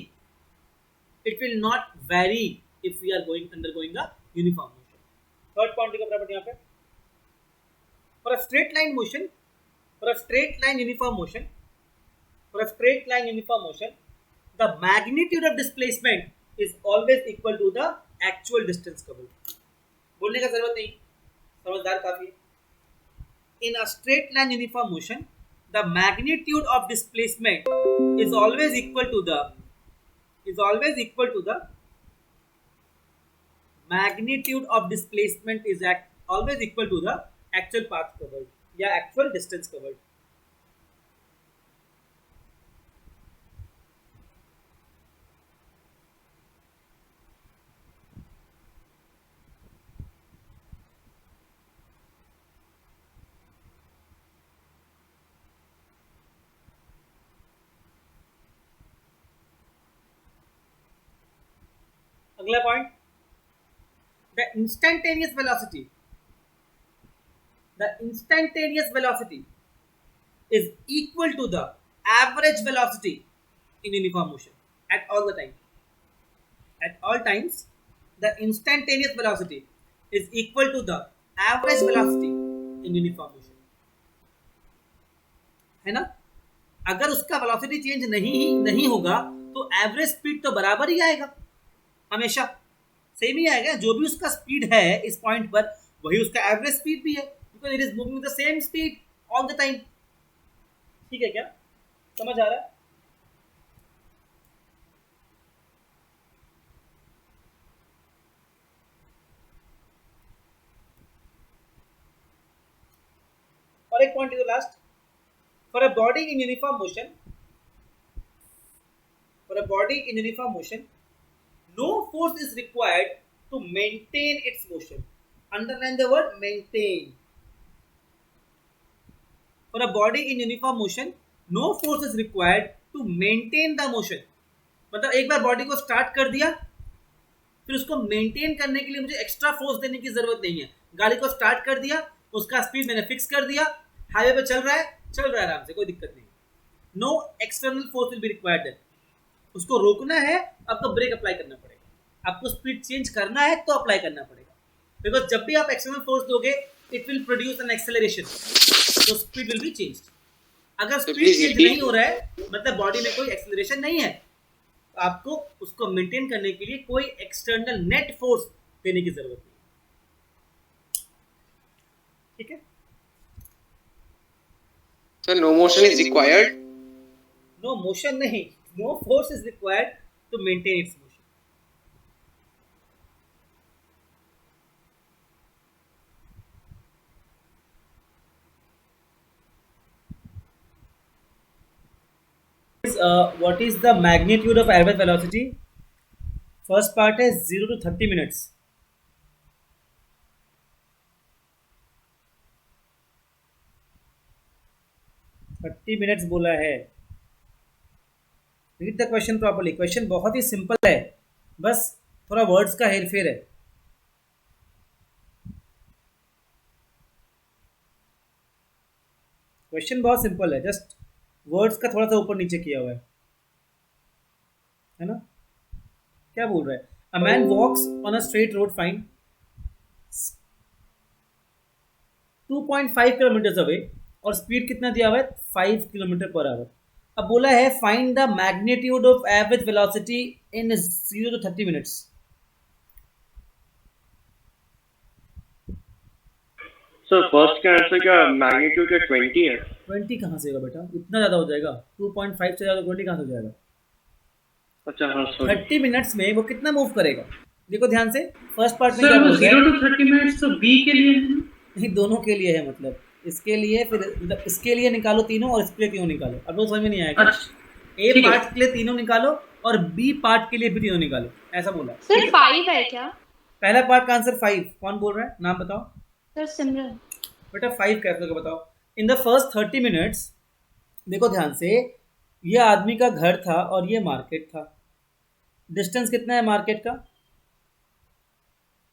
it will not vary if we are going undergoing a uniform motion. Third point का प्रॉपर्टी यहाँ पे, for a straight line motion, for a straight line uniform motion, for a straight line uniform motion the magnitude of displacement is always equal to the actual distance covered. बोलने का जरूरत नहीं, समझदार काफी है। In a straight line uniform motion the magnitude of displacement is always equal to the magnitude of displacement is always equal to the actual path covered या actual distance covered। अगला point, the instantaneous velocity is equal to the average velocity in uniform motion at all the time. At all times the instantaneous velocity is equal to the average velocity in uniform motion, है ना? अगर उसका वेलोसिटी चेंज नहीं होगा तो एवरेज स्पीड तो बराबर ही आएगा, हमेशा सेम ही आएगा। जो भी उसका स्पीड है इस पॉइंट पर वही उसका एवरेज स्पीड भी है, because it is moving the same speed all the time. ठीक है क्या? समझ आ रहा है? और एक point last, for a body in uniform motion no force is required to maintain its motion. Underline the word maintain. For a body in uniform motion, no force is required to maintain the motion. मतलब एक बार बॉडी को स्टार्ट कर दिया फिर उसको मेंटेन करने के लिए मुझे एक्स्ट्रा फोर्स देने की जरूरत नहीं है। गाड़ी को स्टार्ट कर दिया, उसका स्पीड मैंने फिक्स कर दिया, हाईवे पे चल रहा है आराम से, कोई दिक्कत नहीं। No external force will be required then. उसको रोकना है आपको ब्रेक अप्लाई करना पड़ेगा, आपको स्पीड चेंज करना है तो अप्लाई करना पड़ेगा, बिकॉज जब भी आप एक्सटर्नल फोर्स दोगे it will produce an acceleration, तो स्पीड विल बी चेंज। अगर स्पीड चेंज नहीं हो रहा है मतलब बॉडी में कोई एक्सेलरेशन नहीं है, तो आपको उसको मेंटेन करने के लिए कोई एक्सटर्नल नेट फोर्स देने की जरूरत नहीं। ठीक है? So no motion is required. No motion नहीं, no force is required to maintain its motion. What is the magnitude of average velocity? First part is 0 to 30 minutes. minutes बोला है। Read the question properly. Question बहुत ही सिंपल है, बस थोड़ा वर्ड्स का हेरफेर है। क्वेश्चन बहुत सिंपल है, जस्ट वर्ड्स का थोड़ा सा ऊपर नीचे किया हुआ है ना। क्या बोल रहा है? A man walks on a straight road fine 2.5 kilometre away और स्पीड कितना दिया हुआ है 5 किलोमीटर पर आवर। अब बोला है find the magnitude of average velocity in 0 to 30 minutes. Sir first का आंसर क्या मैग्नीट्यूड का 20 है? 20 कहाँ से होगा बेटा, इतना ज़्यादा हो जाएगा, 2.5 से ज़्यादा 20 कहाँ से हो जाएगा? अच्छा हाँ सॉरी। 30 मिनट्स में वो कितना मूव करेगा? देखो ध्यान से, फर्स्ट पार्ट में सर क्या वो बोल रहा 0 है? to 30 मिनट्स तो बी के लिए है ना? नहीं, दोनों के लिए है, मतलब इसके लिए, फिर मतलब इसके लिए निकालो तीनों और इसके लिए तीनों निकालो। अब वो समझ में नहीं आएगा। अच्छा ए ठीक है। पार्ट के लिए तीनों निकालो और बी पार्ट के लिए भी तीनों निकालो, ऐसा बोला। सर 5 है क्या? पहला पार्ट का आंसर 5। कौन बोल रहा है, नाम बताओ सर सिमरन। बेटा। 5 कैसे होगा बताओ? इन द फर्स्ट 30 मिनट्स, देखो ध्यान से, ये आदमी का घर था और ये मार्केट था। डिस्टेंस कितना है मार्केट का?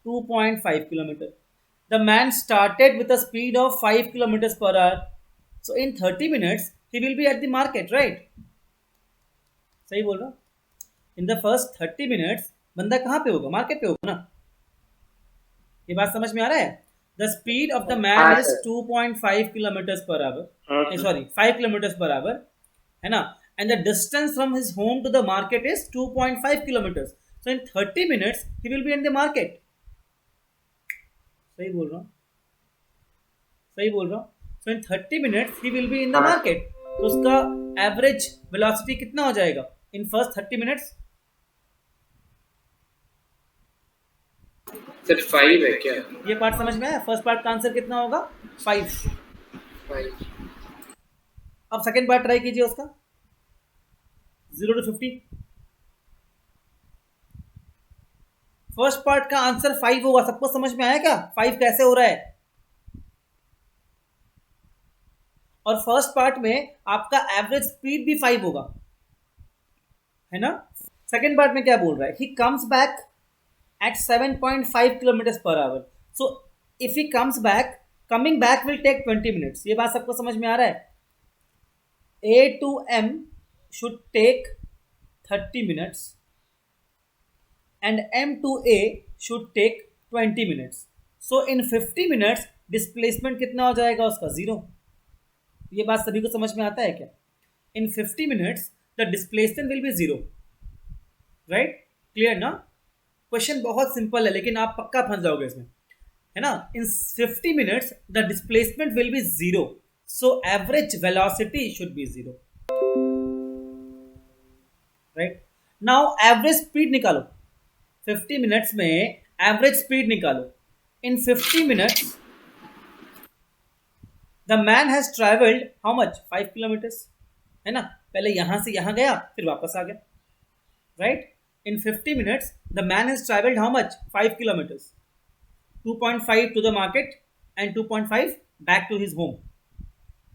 2.5 kilometre. The man started with a speed of 5 kilometre per our, so in 30 minutes he will B at the market, right? सही बोल रहा। इन द फर्स्ट 30 मिनट्स बंदा कहाँ पे होगा? मार्केट पे होगा ना। ये बात समझ में आ रहा है? The speed of the man हाँ, इज सर। 2.5 किलोमीटर पर हाँ, hour, sir. Sorry 5 kilometre per hour, है ना। And the distance from his home to the market is 2.5 kilometre. So in 30 minutes he will be in the market. सही बोल रहा हूँ, सही बोल रहा हूँ। So in 30 minutes he will be in the हाँ। मार्केट। तो उसका एवरेज वेलोसिटी कितना हो जाएगा इन फर्स्ट 30 मिनट्स? सर 5 है क्या? ये पार्ट समझ में आया? फर्स्ट पार्ट का आंसर कितना होगा? 5। 5। अब सेकेंड पार्ट ट्राई कीजिए उसका, 0 to 50। फर्स्ट पार्ट का आंसर 5 होगा। सबको समझ में आया क्या 5 कैसे हो रहा है? और फर्स्ट पार्ट में आपका एवरेज स्पीड भी 5 होगा, है ना। सेकेंड पार्ट में क्या बोल रहा है? He comes back at 7.5 kilometers per hour. So if he comes back, coming back will take 20 minutes. ये बात सबको समझ में आ रहा है? A to M should take 30 minutes and M to A should take 20 minutes. So in 50 minutes displacement कितना हो जाएगा उसका? 0। ये बात सभी को समझ में आता है क्या? In 50 minutes the displacement will be 0. Right? Clear ना? क्वेश्चन बहुत सिंपल है लेकिन आप पक्का फंस जाओगे इसमें, है ना। इन 50 minutes the displacement will be 0, so average velocity should be 0, right. Now average speed निकालो। 50 मिनट्स में एवरेज स्पीड निकालो। इन 50 minutes the man has travelled how much? 5 kilometres, है ना। पहले यहां से यहां गया फिर वापस आ गया, right. In 50 minutes, the man has traveled how much? 5 kilometers. 2.5 to the market and 2.5 back to his home.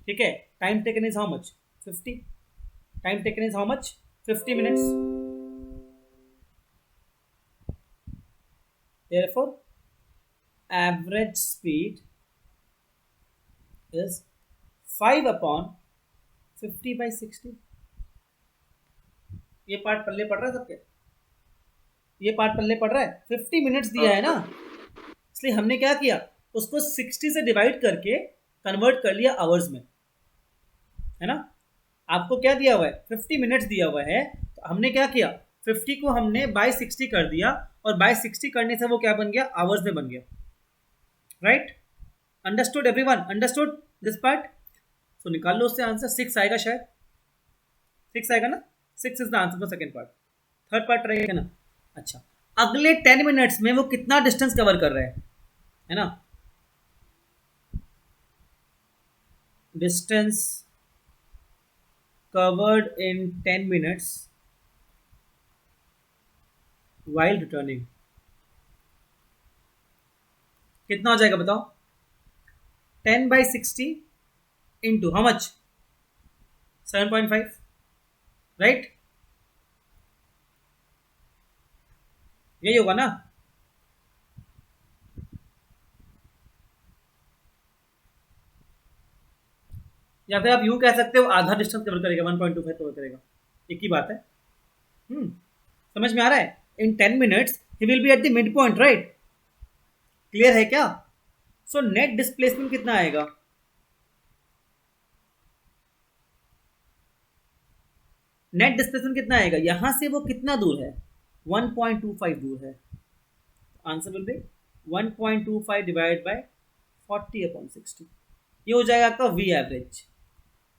ठीक है? Time taken is how much? 50. Time taken is how much? 50 minutes. Therefore, average speed is 5 upon 50 by 60. ये पार्ट पल्ले पड़ रहा है सबके? ये पार्ट पल्ले पड़ रहा है? 50 मिनट्स दिया है ना, इसलिए हमने क्या किया, उसको 60 से डिवाइड करके कन्वर्ट कर लिया आवर्स में, है ना। आपको क्या दिया हुआ है? 50 मिनट्स दिया हुआ है, तो हमने क्या किया, 50 को हमने बाय 60 कर दिया और बाय 60 करने से वो क्या बन गया? आवर्स में बन गया, right. Understood everyone? Understood this part? So निकाल लो उससे आंसर। 6 आएगा शायद, 6 आएगा ना। 6 is the answer for second part. Third part रहेगा ना। अच्छा, अगले 10 मिनट्स में वो कितना डिस्टेंस कवर कर रहे हैं, है ना। डिस्टेंस कवर्ड इन 10 मिनट्स while रिटर्निंग कितना हो जाएगा बताओ? 10 by 60 into how much? 7.5, right. यही होगा ना। या फिर आप यूं कह सकते हो आधा डिस्टेंस कवर करेगा, 1.25 कवर करेगा, एक ही बात है। समझ में आ रहा है? इन 10 minutes he will B at the mid point, right? Clear है क्या? सो नेट डिस्प्लेसमेंट कितना आएगा? नेट डिस्प्लेसमेंट कितना आएगा? यहां से वो कितना दूर है? 1.25 दूर है। Answer will be 1.25 divide by 40/60। ये हो जाएगा आपका वी एवरेज,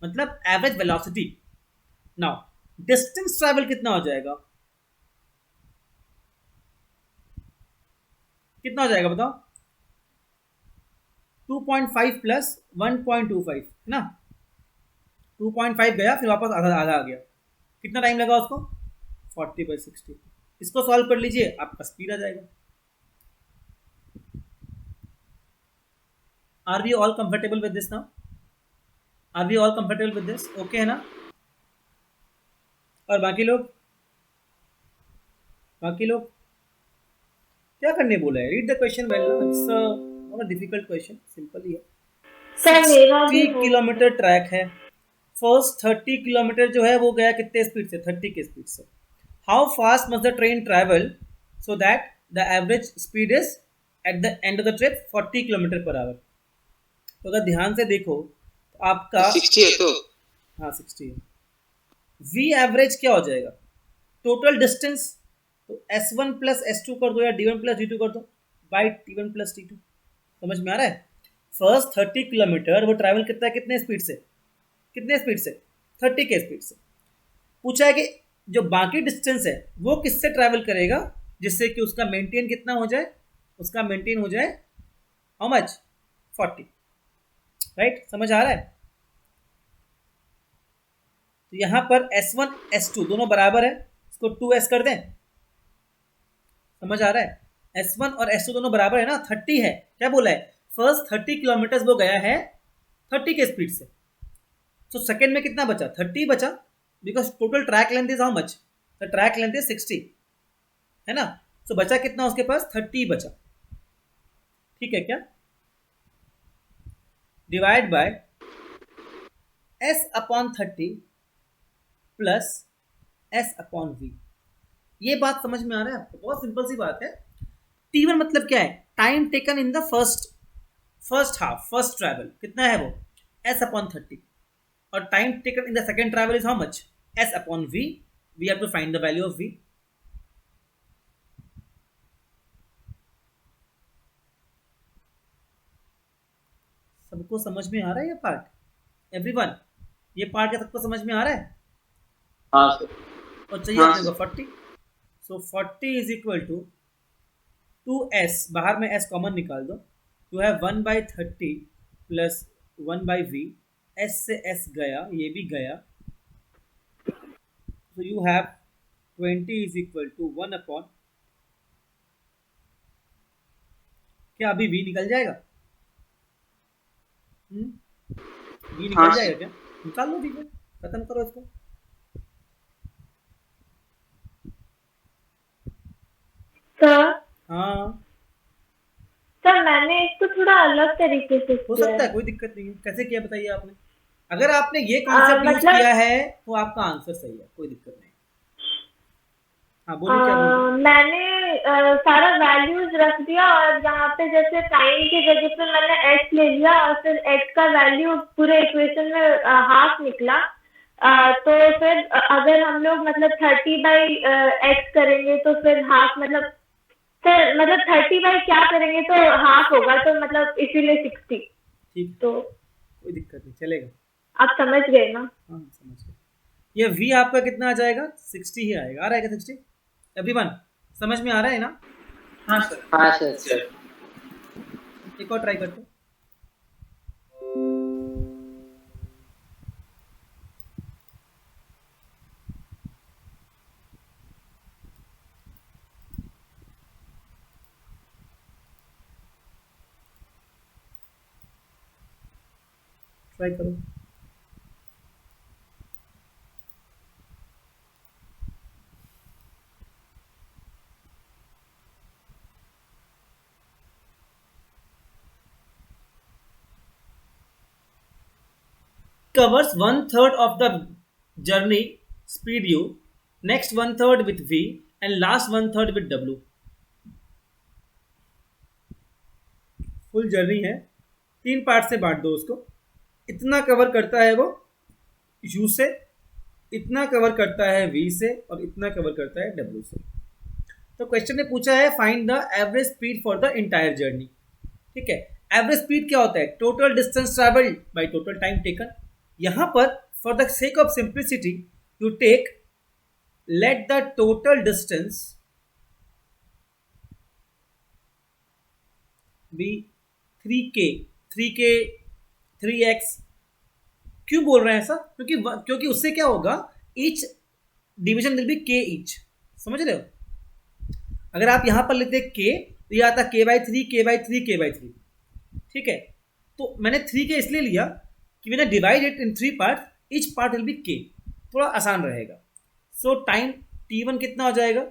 मतलब average velocity. Now distance travel कितना हो जाएगा? कितना हो जाएगा बताओ? 2.5 प्लस 1.25 है ना? 2.5 गया, फिर वापस आधा आधा आ गया। कितना टाइम लगा उसको? 40/60। इसको सॉल्व कर लीजिए, आपका स्पीड आ जाएगा। Are we all comfortable with this now? Are we all comfortable with this? Okay है ना? और बाकी लोग क्या करने बोला है? Read the question well. It's not a difficult question, simple ही है। सर मेरा भी 60 किलोमीटर ट्रैक है। फर्स्ट 30 किलोमीटर जो है वो गया कितने स्पीड से? 30 के स्पीड से। How fast must the train travel so that the average speed is eight the end of the trip 40 kilometre per our. तो अगर ध्यान से देखो तो आपका 60 है तो हाँ 60 है। वी एवरेज क्या हो जाएगा? टोटल डिस्टेंस, तो S1 प्लस S2 कर दो या D1 प्लस D2 कर दो बाई T1 प्लस T2। समझ में आ रहा है? फर्स्ट 30 किलोमीटर वो ट्रैवल करता है कितने स्पीड से? 30 के स्पीड से। पूछा है कि जो बाकी डिस्टेंस है वो किससे ट्रैवल करेगा जिससे कि उसका मेंटेन कितना हो जाए? उसका मेंटेन हो जाए हाउ मच? 40, राइट? समझ आ रहा है? तो यहां पर S1 S2 दोनों बराबर है, इसको 2S कर दें। समझ आ रहा है? S1 और S2 दोनों बराबर है ना? 30 है। क्या बोला है? फर्स्ट 30 किलोमीटर वो गया है 30 के स्पीड से। तो सेकेंड में कितना बचा? 30 बचा, because total track length is how much? The track length is 60, है ना? तो बचा कितना उसके पास? 30 बचा। ठीक है क्या? Divide by S/30 plus S/V। ये बात समझ में आ रहा है आपको? बहुत सिंपल सी बात है। T1 मतलब क्या है? Time taken in the first half, first travel कितना है वो? S/30। और time taken in the second travel is how much? S/V। We have to find the value of V। सबको समझ में आ रहा है ये पार्ट? एवरीवन, ये पार्ट क्या सबको समझ में आ रहा है? हाँ सर। और चाहिए अपने को 40। सो 40 इज इक्वल टू 2S, बाहर में S कॉमन निकाल दो। You have 1/30 plus 1/V। S से S गया, ये भी गया। So you have 20 is equal to 1 upon, क्या अभी V निकल जाएगा? V निकल जाएगा क्या? निकाल लो V को, खत्म करो इसको। सर हाँ सर मैंने इसको थोड़ा अलग तरीके से हो किया सकता है, है। कोई दिक्कत नहीं है। कैसे किया बताइए आपने? अगर आपने ये कॉन्सेप्ट यूज मतलब- किया है तो आपका आंसर सही है, कोई दिक्कत नहीं। हाँ बोलिए, क्या बोल रहे हैं? मैंने सारा वैल्यूज रख दिया और यहाँ पे जैसे टाइम की जगह पे मैंने x ले लिया और फिर x का वैल्यू पूरे इक्वेशन में हाफ निकला। तो फिर अगर हम लोग मतलब 30/x करेंगे तो फिर हाफ मतलब सर मतलब 30 क्या करेंगे तो हाफ होगा, तो मतलब इसीलिए 60। ठीक, तो कोई दिक्कत नहीं, चलेगा। आप समझ गए ना? हाँ समझ गए। ये V आपका कितना आ जाएगा? 60 ही आएगा। आ रहा है क्या 60? एवरीवन समझ में आ रहा है ना? हाँ सर। हाँ सर। एक और ट्राई करते हैं। ट्राई करो। covers 1/3 of the journey speed u, next 1/3 with v, and last 1/3 with w. Full journey है, 3 पार्ट से बांट दो उसको. इतना कवर करता है वो u से, इतना कवर करता है v से, और इतना कवर करता है w से. तो क्वेश्चन ने पूछा है find the average speed for the entire journey. ठीक है, एवरेज स्पीड क्या होता है? Total distance travelled by total time taken. यहां पर for the sake of simplicity you take let the total distance be 3k 3x. क्यों बोल रहे हैं ऐसा? क्योंकि उससे क्या होगा, each division will be k each. समझ रहे हो? अगर आप यहां पर लिखते k तो यह आता k/3 k/3 k/3. ठीक है, तो मैंने 3k इसलिए लिया कि मैंने divide it in 3 part, each part will be k, थोड़ा आसान रहेगा. सो टाइम t1 कितना हो जाएगा?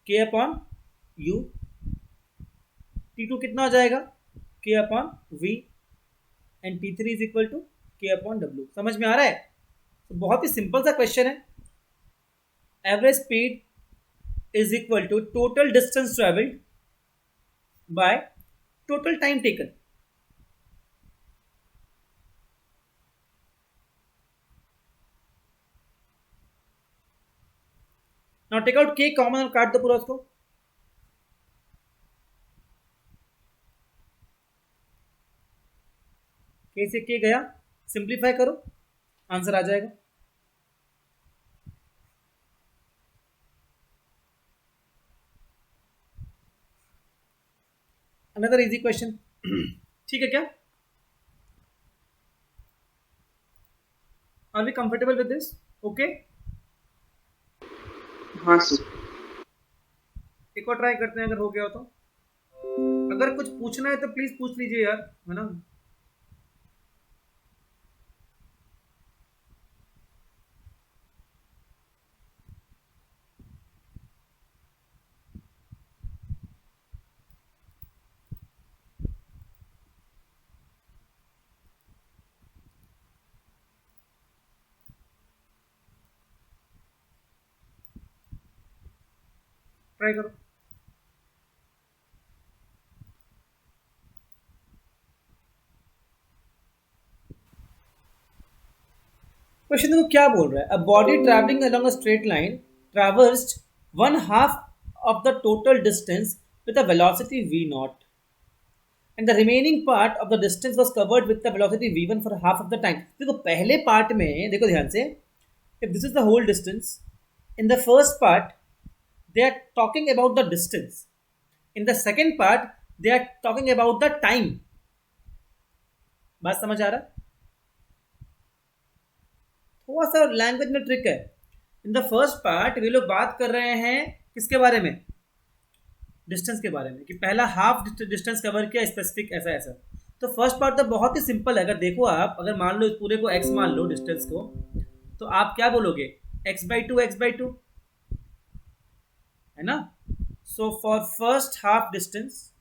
k/u. t2 कितना हो जाएगा? k/v. And t3 is equal to k/w. समझ में आ रहा है? तो बहुत ही सिंपल सा क्वेश्चन है. Average speed is equal to total distance traveled by total time taken. Now take out k common और काट दो पूरा उसको. k से k गया, सिंप्लीफाई करो, आंसर आ जाएगा. Another easy question. ठीक है क्या? Are we comfortable with this? Okay, हाँ सर. एक और ट्राई करते हैं, अगर हो गया हो तो. अगर कुछ पूछना है तो प्लीज पूछ लीजिए यार, है ना. ट्राई करो. क्वेश्चन देखो क्या बोल रहा है. A body travelling along a straight line traversed 1/2 of the total distance with a velocity v0 and the remaining part of the distance was covered with the velocity v1 for half of the time. देखो पहले पार्ट में देखो ध्यान से, if this is the whole distance, in the first part they are talking about the distance, in the second part they are talking about the time. बात समझ आ रहा? थोड़ा सा लैंग्वेज में ट्रिक है. इन द फर्स्ट पार्ट वे लोग बात कर रहे हैं किसके बारे में? डिस्टेंस के बारे में, कि पहला हाफ डिस्टेंस कवर किया स्पेसिफिक ऐसा ऐसा. तो फर्स्ट पार्ट तो बहुत ही सिंपल है. अगर देखो आप, अगर मान लो इस पूरे को x मान लो डिस्टेंस को, तो आप क्या बोलोगे? x/2 है ना. So for first half distance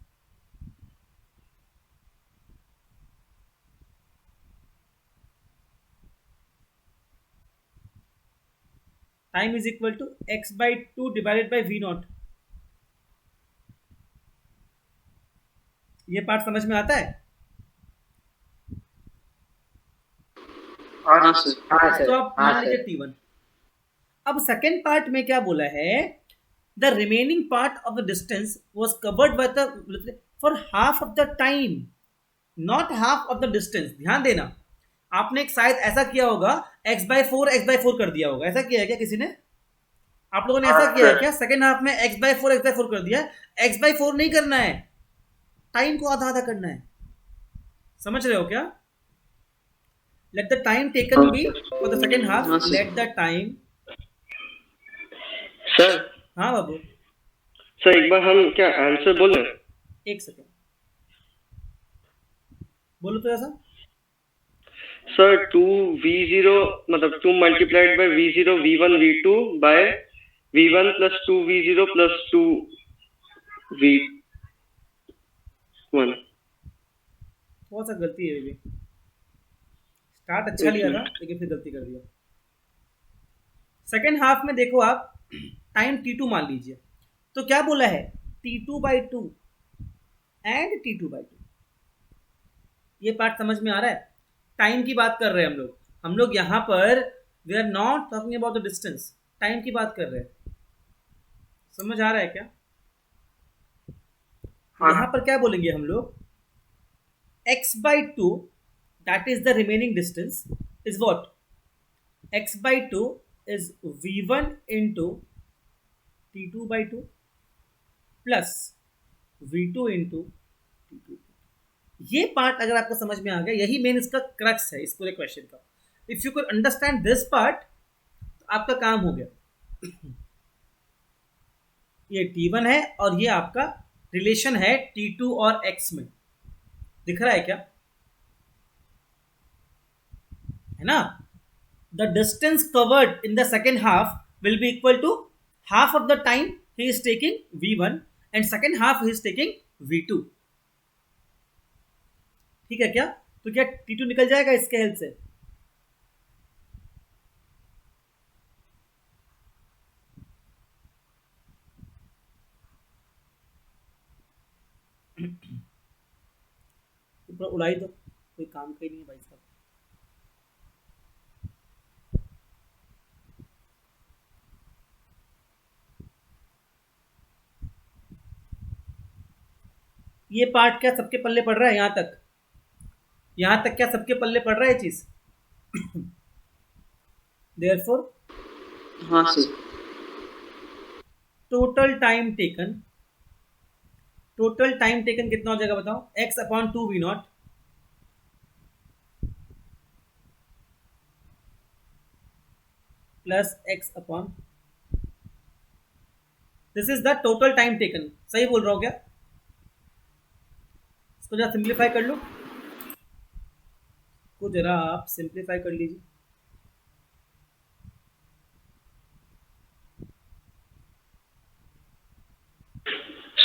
time is equal to x/2 divided by v0. ये पार्ट समझ में आता है? हाँ सर. तो आप मान लीजिए t1. अब सेकेंड पार्ट में क्या बोला है? The remaining part of the distance was covered by the for half of the time, not half of the distance. ध्यान देना, आपने एक शायद ऐसा किया होगा, x/4 कर दिया होगा. ऐसा किया है क्या किसी ने? आप लोगों ने ऐसा किया है क्या? सेकेंड हाफ में x/4 कर दिया. x/4 नहीं करना है, टाइम को आधा आधा करना है. समझ रहे हो क्या? Let the time taken be for the second half. Let the time. Sir. हाँ बाबू. सर एक बार हम क्या आंसर बोले? एक सेकेंड बोलो तो ऐसा. सर 2v0 मतलब 2 multiplied by v0 v1 v2 by v1 plus 2v0 plus 2v1. थोड़ा सा गलती है भी. स्टार्ट अच्छा लिया था लेकिन फिर गलती कर दिया। सेकेंड हाफ में देखो आप टाइम T2 मान लीजिए, तो क्या बोला है T2/2 एंड T2/2। ये पार्ट समझ में आ रहा है? टाइम की बात कर रहे हैं हम लोग यहाँ पर we are not talking about the distance, time की बात कर रहे हैं। समझ आ रहा है क्या? यहाँ पर क्या बोलेंगे हम लोग, x/2 that is the remaining distance is what? x/2 is v1 into T2/2 plus v2 into T2। ये पार्ट अगर आपको समझ में आ गया, यही मेन इसका क्रक्स है इस पूरे क्वेश्चन का। If you can understand this part तो आपका काम हो गया। ये T1 है और ये आपका रिलेशन है T2 और x में, दिख रहा है क्या? है ना? The distance covered in the second half will be equal to half of the time he is taking v1 and second half he is taking v2। ठीक है क्या? तो क्या T2 निकल जाएगा इसके हेल्प से? पूरा उड़ाई दो, कोई काम का ही नहीं है भाई साहब। ये पार्ट क्या सबके पल्ले पड़ रहा है? यहाँ तक क्या सबके पल्ले पड़ रहा है चीज? देयरफॉर हाँ सर। टोटल टाइम टेकन कितना हो जाएगा बताओ? x/2v0 plus x/, this is the total time taken. सही बोल रहा हूं क्या? इसको जरा सिंप्लीफाई कर लो, को जरा आप सिंप्लीफाई कर लीजिए।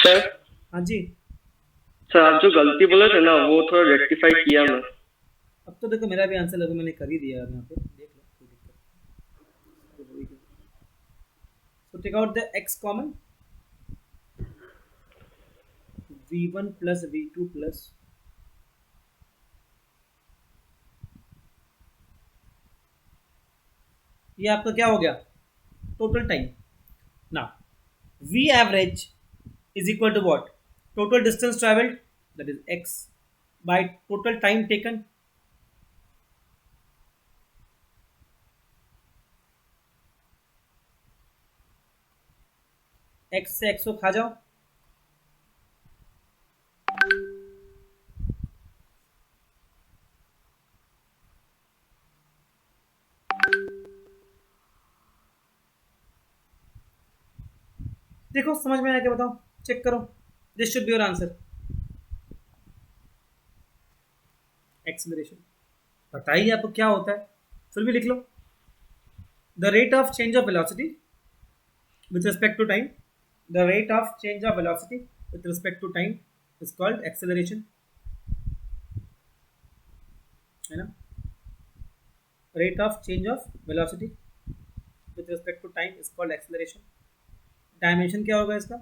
सर हाँ जी, सर आप जो गलती बोले थे ना वो थोड़ा रेक्टिफाई किया मैं। अब तो देखो मेरा भी आंसर लगभग मैंने कर ही दिया है यहाँ पे, देख लो कोई दिक्कत। तो take out the x common, v1 plus v2 plus ये आपका क्या हो गया? Total time. ना v average is equal to what? Total distance traveled, that is x, by total time taken। x से x को खा जाओ, देखो समझ में आया क्या? बताओ, चेक करो, this should be your answer. Acceleration बताइए आपको क्या होता है, फिर भी लिख लो। The rate of change of velocity with respect to time, the rate of change of velocity with respect to time is called acceleration, है ना? Rate of change of velocity with respect to time is called acceleration. Dimension क्या होगा इसका?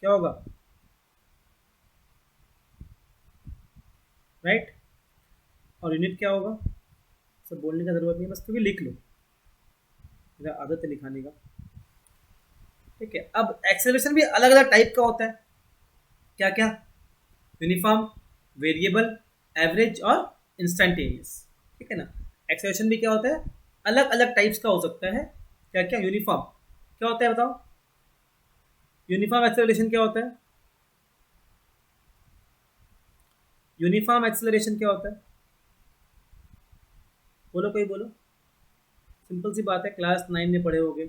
क्या होगा? राइट? और यूनिट क्या होगा? सब बोलने का जरूरत नहीं है, बस फिर भी लिख लो, मेरा आदत है लिखाने का। ठीक है, अब एक्सेलरेशन भी अलग अलग टाइप का होता है। क्या क्या? यूनिफॉर्म, वेरिएबल, एवरेज और इंस्टेंटेनियस। ठीक है ना? एक्सेलरेशन भी क्या होता है? अलग अलग टाइप्स का हो सकता है। क्या क्या? यूनिफॉर्म क्या होता है बताओ? यूनिफॉर्म एक्सेलरेशन क्या होता है? यूनिफॉर्म एक्सेलरेशन क्या होता है? बोलो, कोई बोलो। सिंपल सी बात है, क्लास 9 में पढ़े होगे,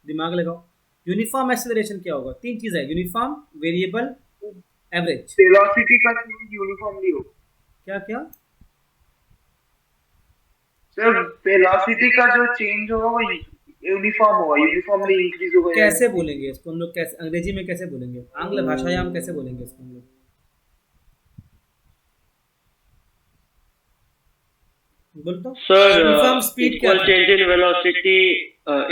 दिमाग लगाओ। यूनिफॉर्म एक्सेलरेशन क्या होगा? तीन चीज़ है, यूनिफॉर्म, वेरिएबल, एवरेज। वेलोसिटी का चेंज यूनिफॉर्मली हो। क्या क्या सर वेलोसिटी का जो चेंज होगा वो यूनिफॉर्म होगा, यूनिफॉर्मली इंक्रीज होगा। कैसे बोलेंगे इसको हम लोग? कैसे अंग्रेजी में कैसे बोलेंगे? आंग्ल भाषा या हम कैसे बोलेंगे इसको हम लोग? बोल तो Sir, यूनिफॉर्म स्पीड क्या equal था? change in velocity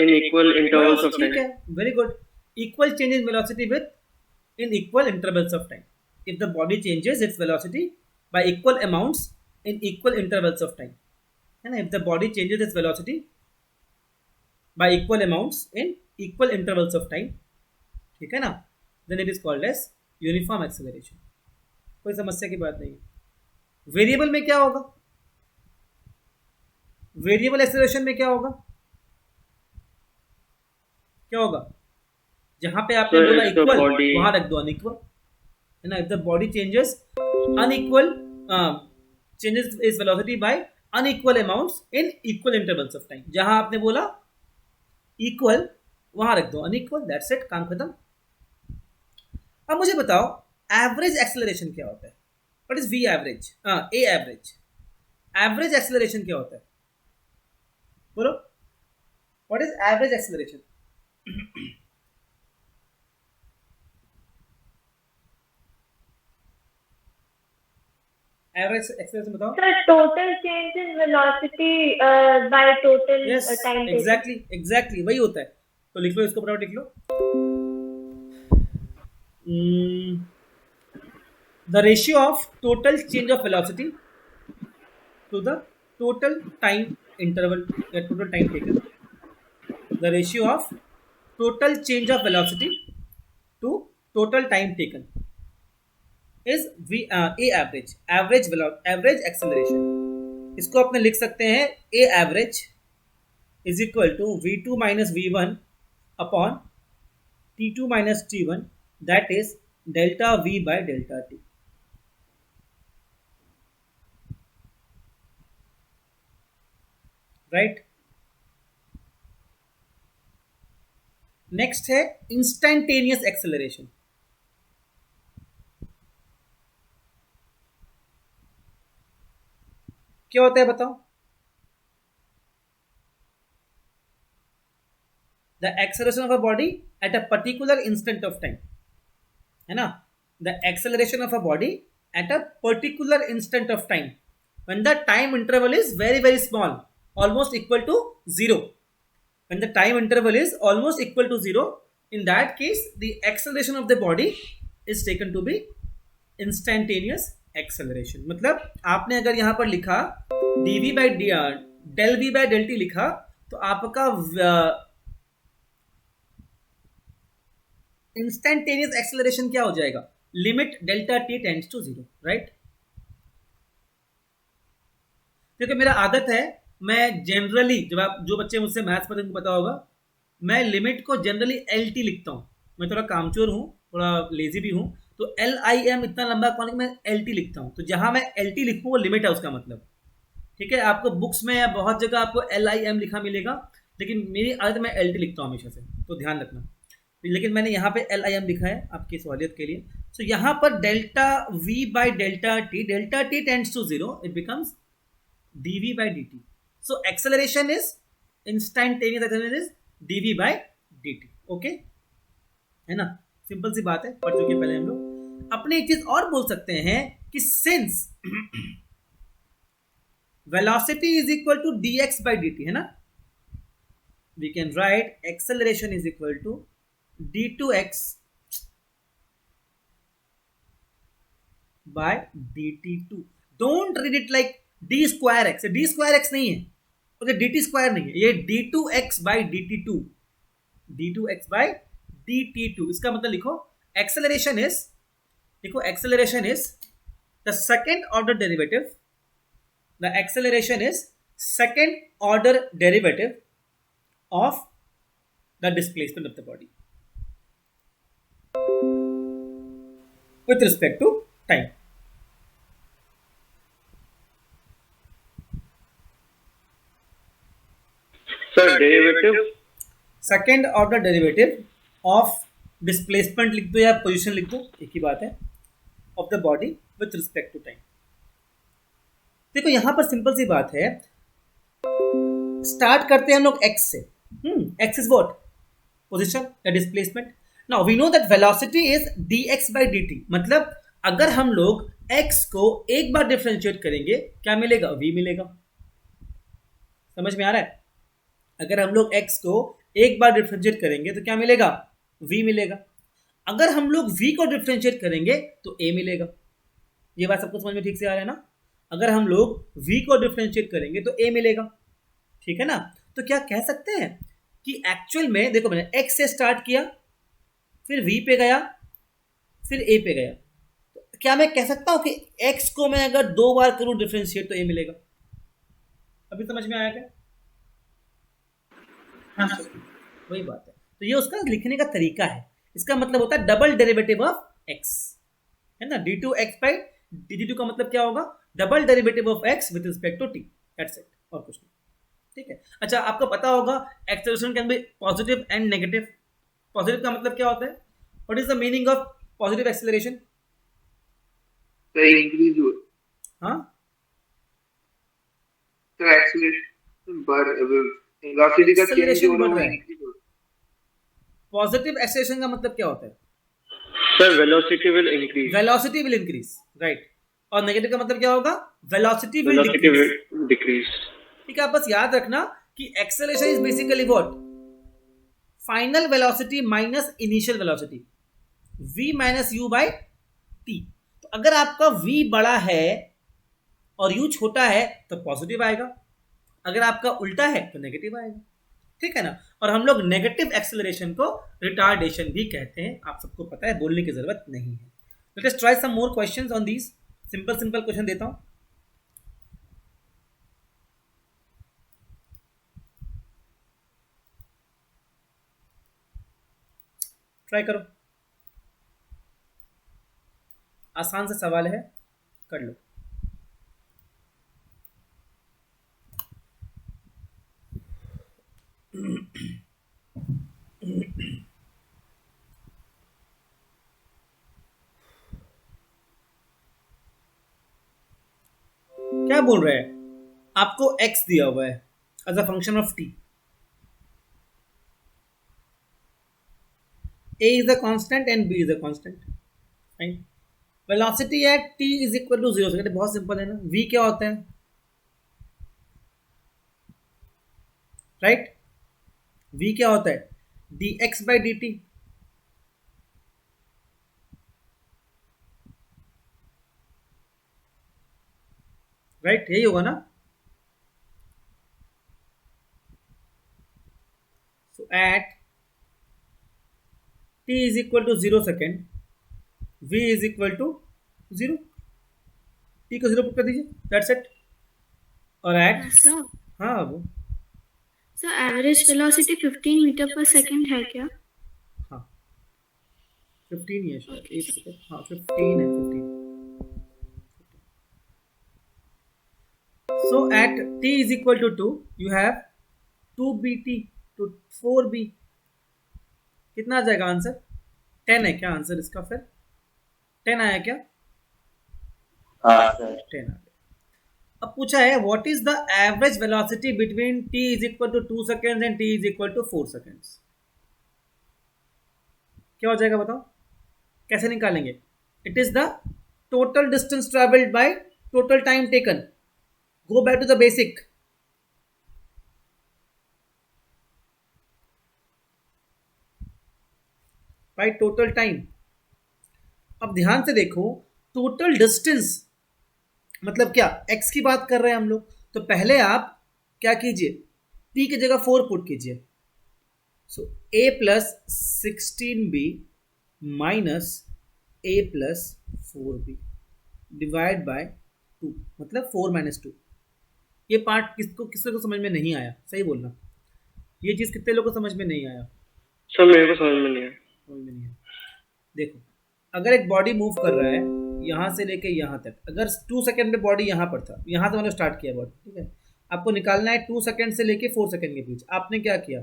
in equal intervals of ठीक time. है, very good. Equal change in velocity with in equal intervals of time. If the body changes its velocity by equal amounts in equal intervals of time, and if the body changes its velocity by equal amounts in equal intervals of time, ठीक है ना, then it is called as uniform acceleration. कोई समस्या की बात नहीं है. वेरिएबल में क्या होगा? वेरिएबल एक्सेलरेशन में क्या होगा? क्या होगा? जहां पे आपने So बोला if the इक्वल, body- वहां रख दो अनइक्वल, है ना. If the body changes unequal, changes is velocity bye unequal amounts in equal intervals of time. जहां आपने बोला इक्वल, वहां रख दो अनइक्वल. दैट्स इट, काम खत्म. अब मुझे बताओ एवरेज एक्सेलरेशन क्या होता है? What is v average? A average. Average acceleration क्या होता है? बोलो, what is average acceleration? Average acceleration बताओ. Sir, total change in velocity by total yes, time taken. Exactly वही होता है. तो लिख लो इसको, फटाफट लिख लो. The ratio of total change of velocity to the total time interval या total time taken. The ratio of total change of velocity to total time taken is a average. Average acceleration, इसको अपने लिख सकते हैं a average is equal to v2 minus v1 upon t2 minus t1, that is delta v by delta t. Right. Next है इंस्टेंटेनियस एक्सेलरेशन. क्या होता है बताओ? The acceleration of a body at a particular instant of time, है ना. The acceleration of a body at a particular instant of time when the time interval is very very small, almost equal to 0. When the time interval is almost equal to 0, in that case the acceleration of the body is taken to be instantaneous acceleration. मतलब आपने अगर यहाँ पर लिखा dv by del v by del t लिखा, तो आपका इंस्टेंटेनियस एक्सेलरेशन क्या हो जाएगा? Limit delta t tends to 0. Right. क्योंकि मेरा आदत है, मैं जनरली जो बच्चे मुझसे मैथ्स पढ़ते हैं उनको पता होगा, मैं लिमिट को जनरली एल टी लिखता हूँ. मैं थोड़ा कामचोर हूँ, थोड़ा लेजी भी हूँ, तो एल आई एम इतना लंबा कौन, मैं एल टी लिखता हूँ. तो जहाँ मैं एल टी लिखूँ वो लिमिट है उसका मतलब. ठीक है. आपको बुक्स में या बहुत जगह आपको एल आई एम लिखा मिलेगा, लेकिन मेरी आदत मैं एल टी लिखता हूँ हमेशा से, तो ध्यान रखना. लेकिन मैंने यहाँ पे एल आई एम लिखा है आपकी सहूलियत के लिए. सो यहाँ पर delta v by delta t tends to 0, it becomes dv by dt. So acceleration is instantaneous acceleration is dv by dt. Okay, है ना. सिंपल सी बात है, पढ़ चुके पहले हम लोग. अपने एक चीज और बोल सकते हैं कि since velocity is equal to dx by dt, है ना, we can write acceleration is equal to d2x by dt2. Don't read it like d square x. D square x नहीं है, और डी टी स्क्वायर नहीं है, ये d two x by d t two. D two x by d t two, इसका मतलब लिखो एक्सेलरेशन इज, देखो acceleration is the second order derivative. The acceleration is second order derivative of the displacement of the body with respect to time. Sir, derivative. Second order derivative of displacement लिख दो या पोजीशन लिख दो, एक ही बात है, of the body with respect to time. देखो यहाँ पर सिंपल सी बात है, स्टार्ट करते हैं हम लोग एक्स से. X is what? पोजीशन या displacement. Now we know that velocity is dx by dt. मतलब अगर हम लोग x को एक बार डिफरेंशिएट करेंगे क्या मिलेगा? v मिलेगा. समझ में आ रहा है? अगर हम लोग x को एक बार डिफ्रेंशिएट करेंगे तो क्या मिलेगा? v मिलेगा। अगर हम लोग v को डिफ्रेंशिएट करेंगे तो a मिलेगा। ये बात सबको समझ में ठीक से आ रहा है ना? अगर हम लोग v को डिफ्रेंशिएट करेंगे तो a मिलेगा, ठीक है ना? तो क्या कह सकते हैं कि एक्चुअल में देखो, मैंने x से स्टार्ट किया, फिर v पे गया, फिर a पे गया, तो क्या मैं कह सकता हूं कि x को मैं अगर 2 बार करूं डिफ्रेंशिएट तो a मिलेगा? अभी समझ में आया क्या? हाँ सर। वही बात है। तो ये उसका लिखने का तरीका है। इसका मतलब होता है डबल डेरिवेटिव ऑफ x, है ना? d2x बाई dt2 का मतलब क्या होगा? Double derivative of x with respect to t, that's it, और कुछ नहीं, ठीक है? अच्छा, आपको पता होगा acceleration can be positive and negative. Positive का मतलब क्या होता है? What is the meaning of positive acceleration? तो इंक्रीज हो, हाँ, तो एक्सीलरेशन बढ़, वेलोसिटी का चेंज Acceleration हो रहा बढ़ रहा है, है। इंक्रीज हो। पॉजिटिव एक्सेलरेशन का मतलब क्या होता है? Sir velocity will increase, velocity will increase, right. और नेगेटिव का मतलब क्या होगा? Velocity will velocity decrease, will decrease. ठीक है? आप बस याद रखना कि acceleration is basically what? Final velocity minus initial velocity, v minus u by t। तो अगर आपका v बड़ा है और u छोटा है तो पॉजिटिव आएगा, अगर आपका उल्टा है तो नेगेटिव आएगा, ठीक है ना? और हम लोग नेगेटिव एक्सेलरेशन को रिटार्डेशन भी कहते हैं, आप सबको पता है, बोलने की जरूरत नहीं है। Let us try some more questions on these. Simple simple question देता हूं। ट्राई करो, आसान से सवाल है, कर लो। क्या बोल रहे हैं? आपको x दिया हुआ है as a function of t, a is a constant and b is a constant, right? Velocity at t is equal to 0 से, बहुत सिंपल है ना? v क्या होता है, राइट? v क्या होता है? dx by dt, right? यही होगा ना? So at t is equal to 0 second, v is equal to 0, t को 0 पुट कर दीजिए, दैट्स इट। और एट, सर हाँ वो, सर एवरेज वेलोसिटी 15 मीटर पर सेकंड है क्या? हाँ 15 ही है शायद, एक सेकेंड, हाँ 15 है, 15। So at t is equal to 2, you have 2bt to 4b। कितना आ जाएगा आंसर? 10 है क्या आंसर इसका? फिर 10 आया क्या? हाँ सर। 10 आ गया। अब पूछा है what is the average velocity between t is equal to 2 seconds and t is equal to 4 seconds. क्या हो जाएगा बताओ? कैसे निकालेंगे? It is the total distance travelled by total time taken. Go back to the basic. By total time. अब ध्यान से देखो, टोटल डिस्टेंस मतलब क्या? x की बात कर रहे हैं हम लोग, तो पहले आप क्या कीजिए? t की जगह 4 पुट कीजिए। सो a plus 16b minus a plus 4b divide by 2, मतलब 4 माइनस 2। ये पार्ट किसको समझ में नहीं आया? सही बोलना, ये चीज़ कितने लोगों को समझ में नहीं आया? सर मेरे को समझ में नहीं आया। समझ में नहीं आया। देखो, अगर एक बॉडी मूव कर रहा है यहाँ से लेके यहाँ तक, अगर 2 सेकंड में बॉडी यहाँ पर था, यहाँ से मैंने स्टार्ट किया बॉडी, ठीक है? आपको निकालना है 2 सेकंड से लेके 4 सेकंड के बीच। आपने क्या किया?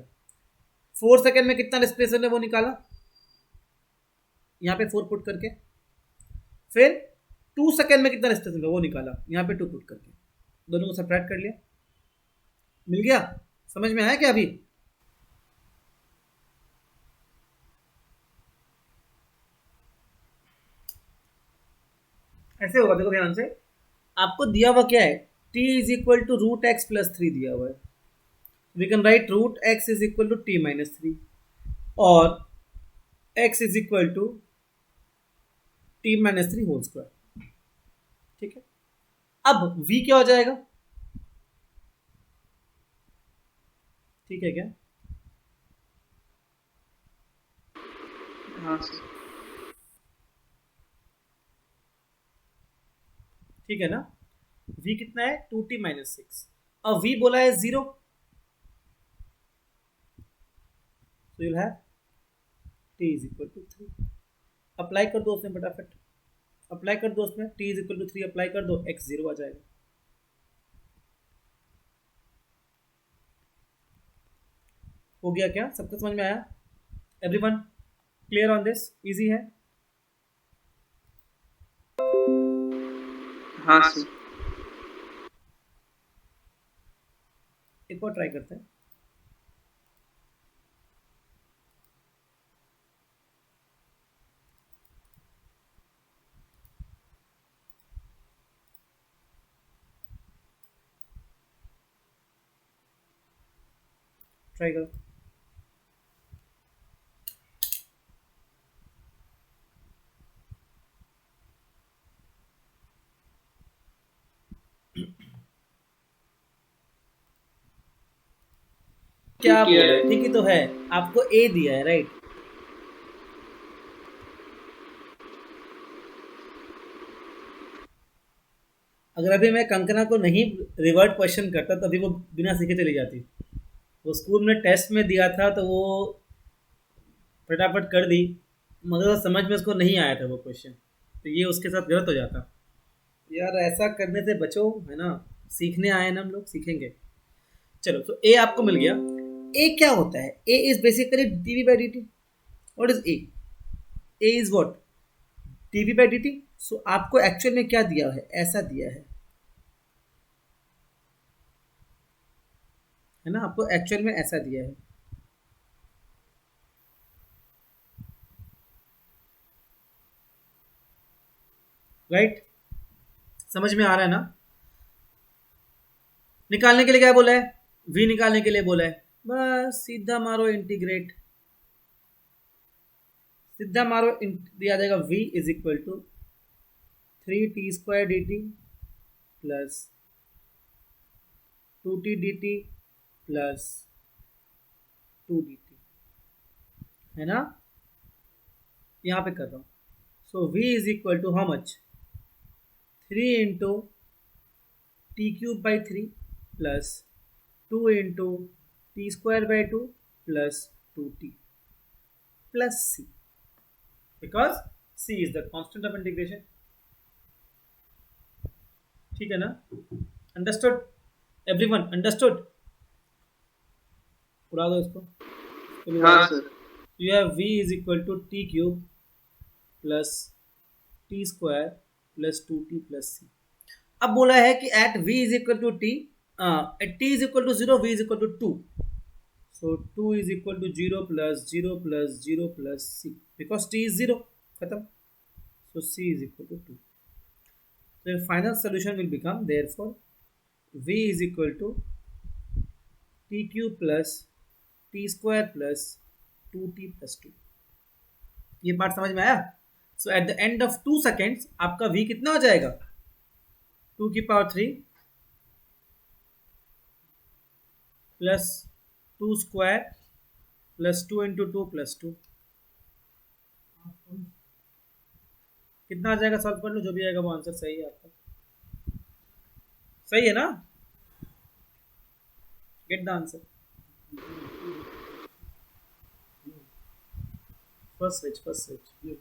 4 सेकंड में कितना डिस्प्लेसमेंट है वो निकाला, यहाँ पे 4 पुट करके। फिर 2 सेकंड में कितना डिस्प्लेसमेंट है वो निकाला, यहाँ पे 2 पुट करके। दोनों को सब्ट्रैक्ट कर लिया, मिल गया? समझ में आया क्या अभी? ऐसे होगा, देखो ध्यान से। आपको दिया हुआ क्या है? t is equal to root x plus 3 दिया हुआ है, we can write root x is equal to t minus 3 और x is equal to t minus 3 whole square. ठीक है, अब v क्या हो जाएगा? ठीक है क्या? हाँ सर। ठीक है ना, v कितना है? 2t माइनस 6 और v बोला है 0, so you'll have t is equal to 3। Apply कर दो उसमें फटाफट, अप्लाई कर दो उसमें, t is equal to 3 apply कर दो, x 0 आ जाएगा। हो गया क्या? सबको समझ में आया? Everyone clear on this? Easy है? हाँ सर। एक और ट्राई करते हैं। ट्राई करो। क्या बोला है? ठीक ही तो है, आपको ए दिया है राइट। अगर अभी मैं कंकना को नहीं रिवर्ट क्वेश्चन करता तो अभी वो बिना सीखे चली जाती। वो स्कूल में टेस्ट में दिया था तो वो फटाफट कर दी, मगर वो समझ में उसको नहीं आया था वो क्वेश्चन, तो ये उसके साथ गलत हो जाता। यार ऐसा करने से बचो, है ना, सीखने आए ना हम लोग, सीखेंगे। चलो, तो ए आपको मिल गया। ए क्या होता है? A is basically dv by dt। What is a? A is what? dv by dt। So आपको एक्चुअल में क्या दिया है? ऐसा दिया है ना, आपको एक्चुअल में ऐसा दिया है। राइट? समझ में आ रहा है ना? निकालने के लिए क्या बोला है? v निकालने के लिए बोला है, बस सीधा मारो इंटीग्रेट, सीधा मारो, दिया जाएगा v is equal to 3t square d t plus 2t dt plus 2 dt, है ना? यहाँ पे कर रहा हूँ। So v is equal to how much? 3 into t cube by 3 plus 2 into t square by 2 plus 2t plus c, because c is the constant of integration. ठीक है ना? अंडरस्टूड? Everyone understood? उड़ा दो इसको। हाँ सर। You have v is equal to t cube plus t square plus 2t plus c। अब बोला है कि at v is equal to t, at t is equal to 0, v is equal to 2, so 2 is equal to 0 plus 0 plus 0 plus c, because t is 0, खत्म। So c is equal to 2। So final solution will become, therefore v is equal to t cube plus t square plus 2t plus 2। ये पार्ट समझ में आया? So at the end of 2 seconds आपका v कितना हो जाएगा? 2 की power 3 plus 2 square plus 2 into 2 plus 2, कितना आ जाएगा? सॉल्व कर लो, जो भी आएगा वो आंसर सही है आपका। सही है ना? Get the answer. First switch, first switch,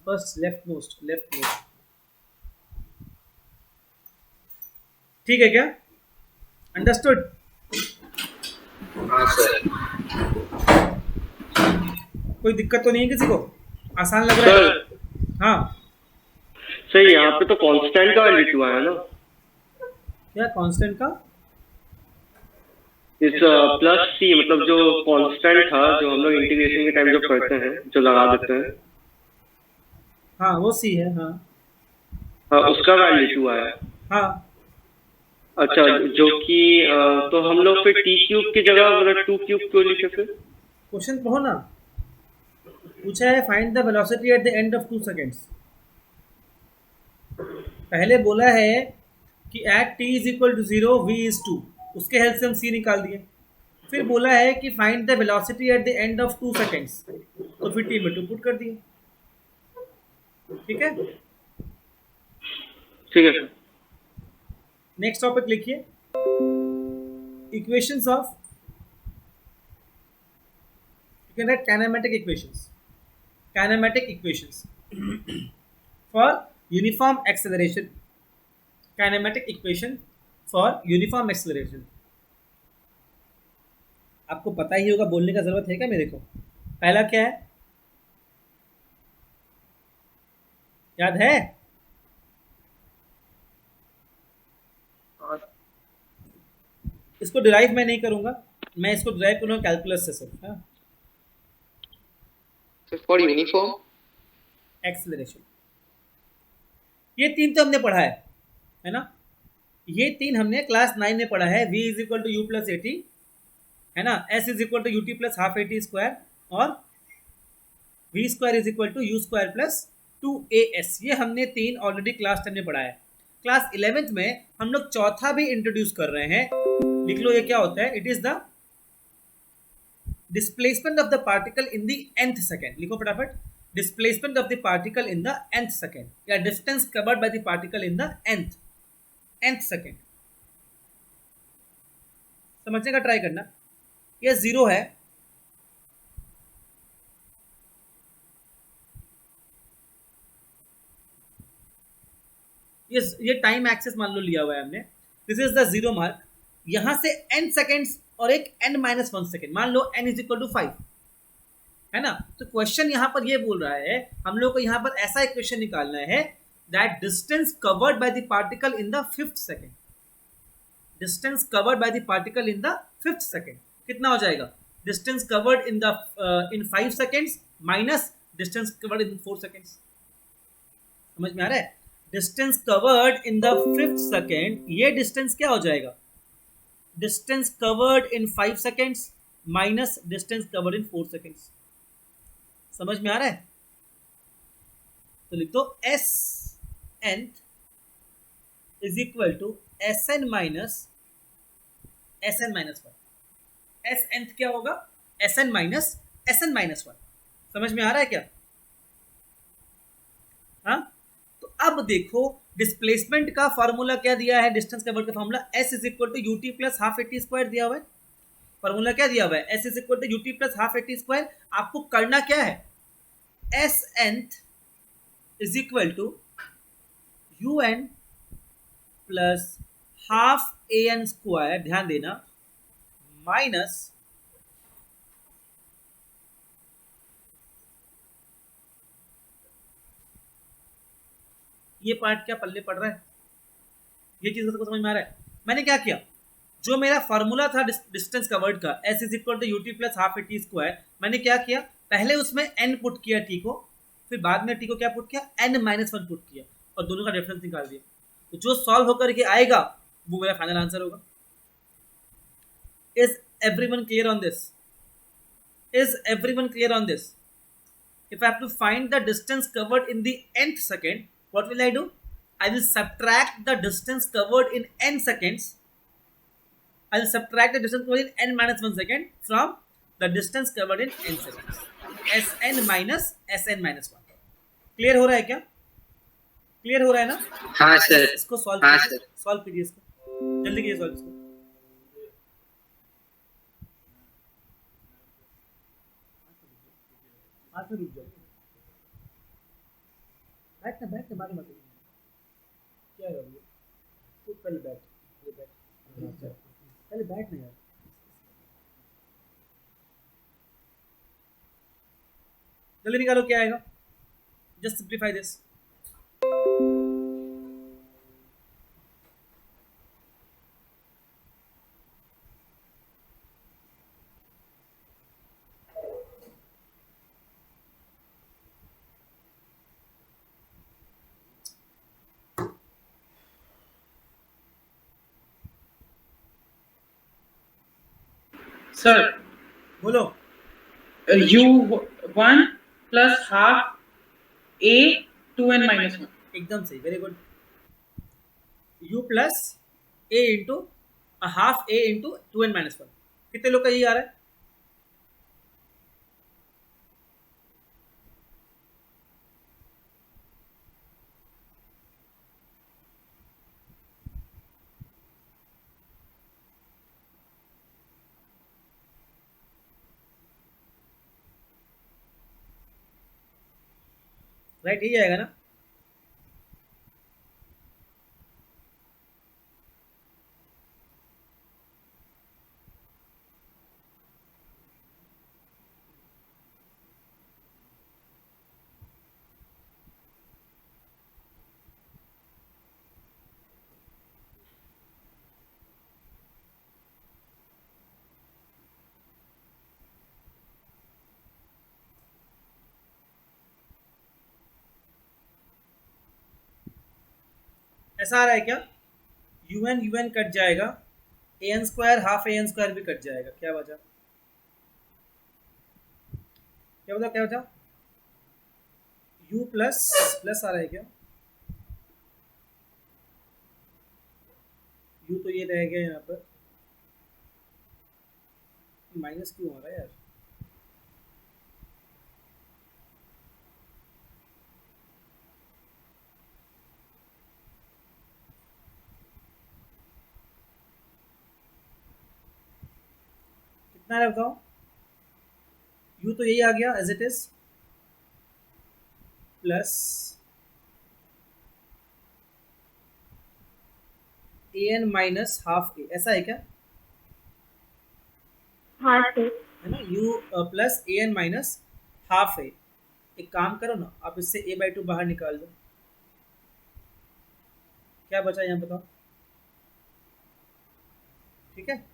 first left most, left most. ठीक है क्या? अंडरस्टूड? हाँ सर। कोई दिक्कत तो नहीं है किसी को? आसान लग रहा है? हाँ सही। यहाँ पे तो कांस्टेंट का वैल्यू क्यों आया ना? क्या कांस्टेंट का? इस प्लस सी, मतलब जो कांस्टेंट था जो हम लोग इंटीग्रेशन के टाइम जब करते हैं, जो लगा देते हैं, हाँ वो सी है। हाँ हाँ उसका वैल्यू क्यों आया? हाँ अच्छा, जो कि तो हम लोग फिर टी क्यूब की जगह मतलब टू क्यूब क्यों लिखे फिर? क्वेश्चन पढ़ो ना, पूछा है find the velocity at the end of 2 seconds. पहले बोला है कि at t is equal to 0 v is 2, उसके हेल्प से हम c निकाल दिए। फिर बोला है कि find the velocity at the end of 2 seconds, तो फिर t में 2 पुट कर दिए। ठीक है, ठीक है सर। नेक्स्ट टॉपिक लिखिए, equations of, you can write kinematic equations, kinematic equations for uniform acceleration, kinematic equation for uniform acceleration. आपको पता ही होगा, बोलने का जरूरत है क्या मेरे को? पहला क्या है, याद है? इसको डिराइव मैं नहीं करूंगा, मैं इसको डिराइव करूंगा कैलकुलस से सिर्फ। हाँ, फॉर यूनिफॉर्म एक्सेलरेशन, ये तीन तो हमने पढ़ा है ना? ये तीन हमने क्लास 9 में पढ़ा है। v is equal to u plus a t, है ना? s is equal to u t plus half a t square, और v स्क्वायर is equal to u square plus 2as। ये हमने तीन ऑलरेडी क्लास 10 में पढ़ा है। क्लास 11th में हम लोग चौथा भी इंट्रोड्यूस कर रहे हैं, लिख लो ये क्या होता है। It is the displacement of the particle in the nth second. लिखो फटाफट, displacement of the particle in the nth second, या distance covered by the particle in the nth second. समझने का ट्राई करना। ये 0 है, ये टाइम एक्सेस मान लो लिया हुआ है हमने। दिस इज द 0 मार्क, यहां से n सेकेंड्स और एक n-1 सेकेंड, मान लो n इज इक्वल टू 5, है ना? तो क्वेश्चन यहां पर ये बोल रहा है, हम लोग को यहां पर ऐसा इक्वेशन निकालना है that distance covered by the particle in the 5th second, distance covered by the particle in the 5th second कितना हो जाएगा? डिस्टेंस कवर्ड इन 5 सेकेंड्स माइनस डिस्टेंस कवर्ड इन 4 सेकेंड्स। समझ में आ रहा है? Distance covered in the 5th second, ये डिस्टेंस क्या हो जाएगा? डिस्टेंस कवर्ड इन 5 सेकेंड्स माइनस डिस्टेंस कवर्ड इन 4 सेकेंड्स। समझ में आ रहा है? तो लिख दो s nth is equal to s n minus 1। S nth क्या होगा? S n minus 1। समझ में आ रहा है क्या? हाँ, तो अब देखो डिस्प्लेसमेंट का फॉर्मूला क्या दिया है, डिस्टेंस कवर्ड का formula s is equal to u t plus half a t square दिया हुआ है। फॉर्मूला क्या दिया हुआ है? s is equal to u t plus half a t square. आपको करना क्या है? S nth is equal to u n plus half a n square, ध्यान देना, माइनस ये पार्ट क्या पल्ले पड़ रहा है? ये चीज सबको समझ में आ रहा है? मैंने क्या किया, जो मेरा फॉर्मूला था डिस्टेंस कवर्ड का, s is equal to u t plus half a t square, मैंने क्या किया, पहले उसमें n पुट किया t को, फिर बाद में t को क्या पुट किया, n-1 पुट किया, और दोनों का डिफरेंस निकाल दिया। तो जो सॉल्व होकर के आएगा वो मेरा फाइनल आंसर होगा। Is everyone clear on this? Is everyone clear on this? If I have to find the distance covered in the nth second, what will I do? I will subtract the distance covered in n seconds. I will subtract the distance covered in n-1 second from the distance covered in n seconds. Sn minus Sn-1. Clear हो रहा है क्या? क्लियर हो रहा है ना? हाँ सर। इसको सॉल्व हाँ कीजिए, सर। सॉल्व कीजिए इसको, जल्दी कीजिए सॉल्व इसको। हाथ में रुक जाओ, बैठना मारे मत, क्या है ये? तू पहले बैठ, ये बैठ, पहले बैठ ना यार। जल्दी निकालो क्या आएगा, जस्ट सिंप्लीफाई दिस। सर बोलो। U1 plus half A 2n minus 1। एकदम सही, very good. u plus a into half a into 2n minus 1। कितने लोग का यही आ रहा है? राइट, यही आएगा ना? ऐसा आ रहा है क्या? un कट जाएगा, an square half an square भी कट जाएगा, क्या बचा? क्या बचा? u प्लस प्लस आ रहा है क्या? u तो ये रह गया यहाँ पर, माइनस क्यों आ रहा है यार? कितना है बताओ? u तो यही आ गया as it is, plus an minus half a, ऐसा है क्या? हाँ सर। है ना, u plus an minus half a। एक काम करो ना, आप इससे a/2 बाहर निकाल दो, क्या बचा यहाँ बताओ? ठीक है।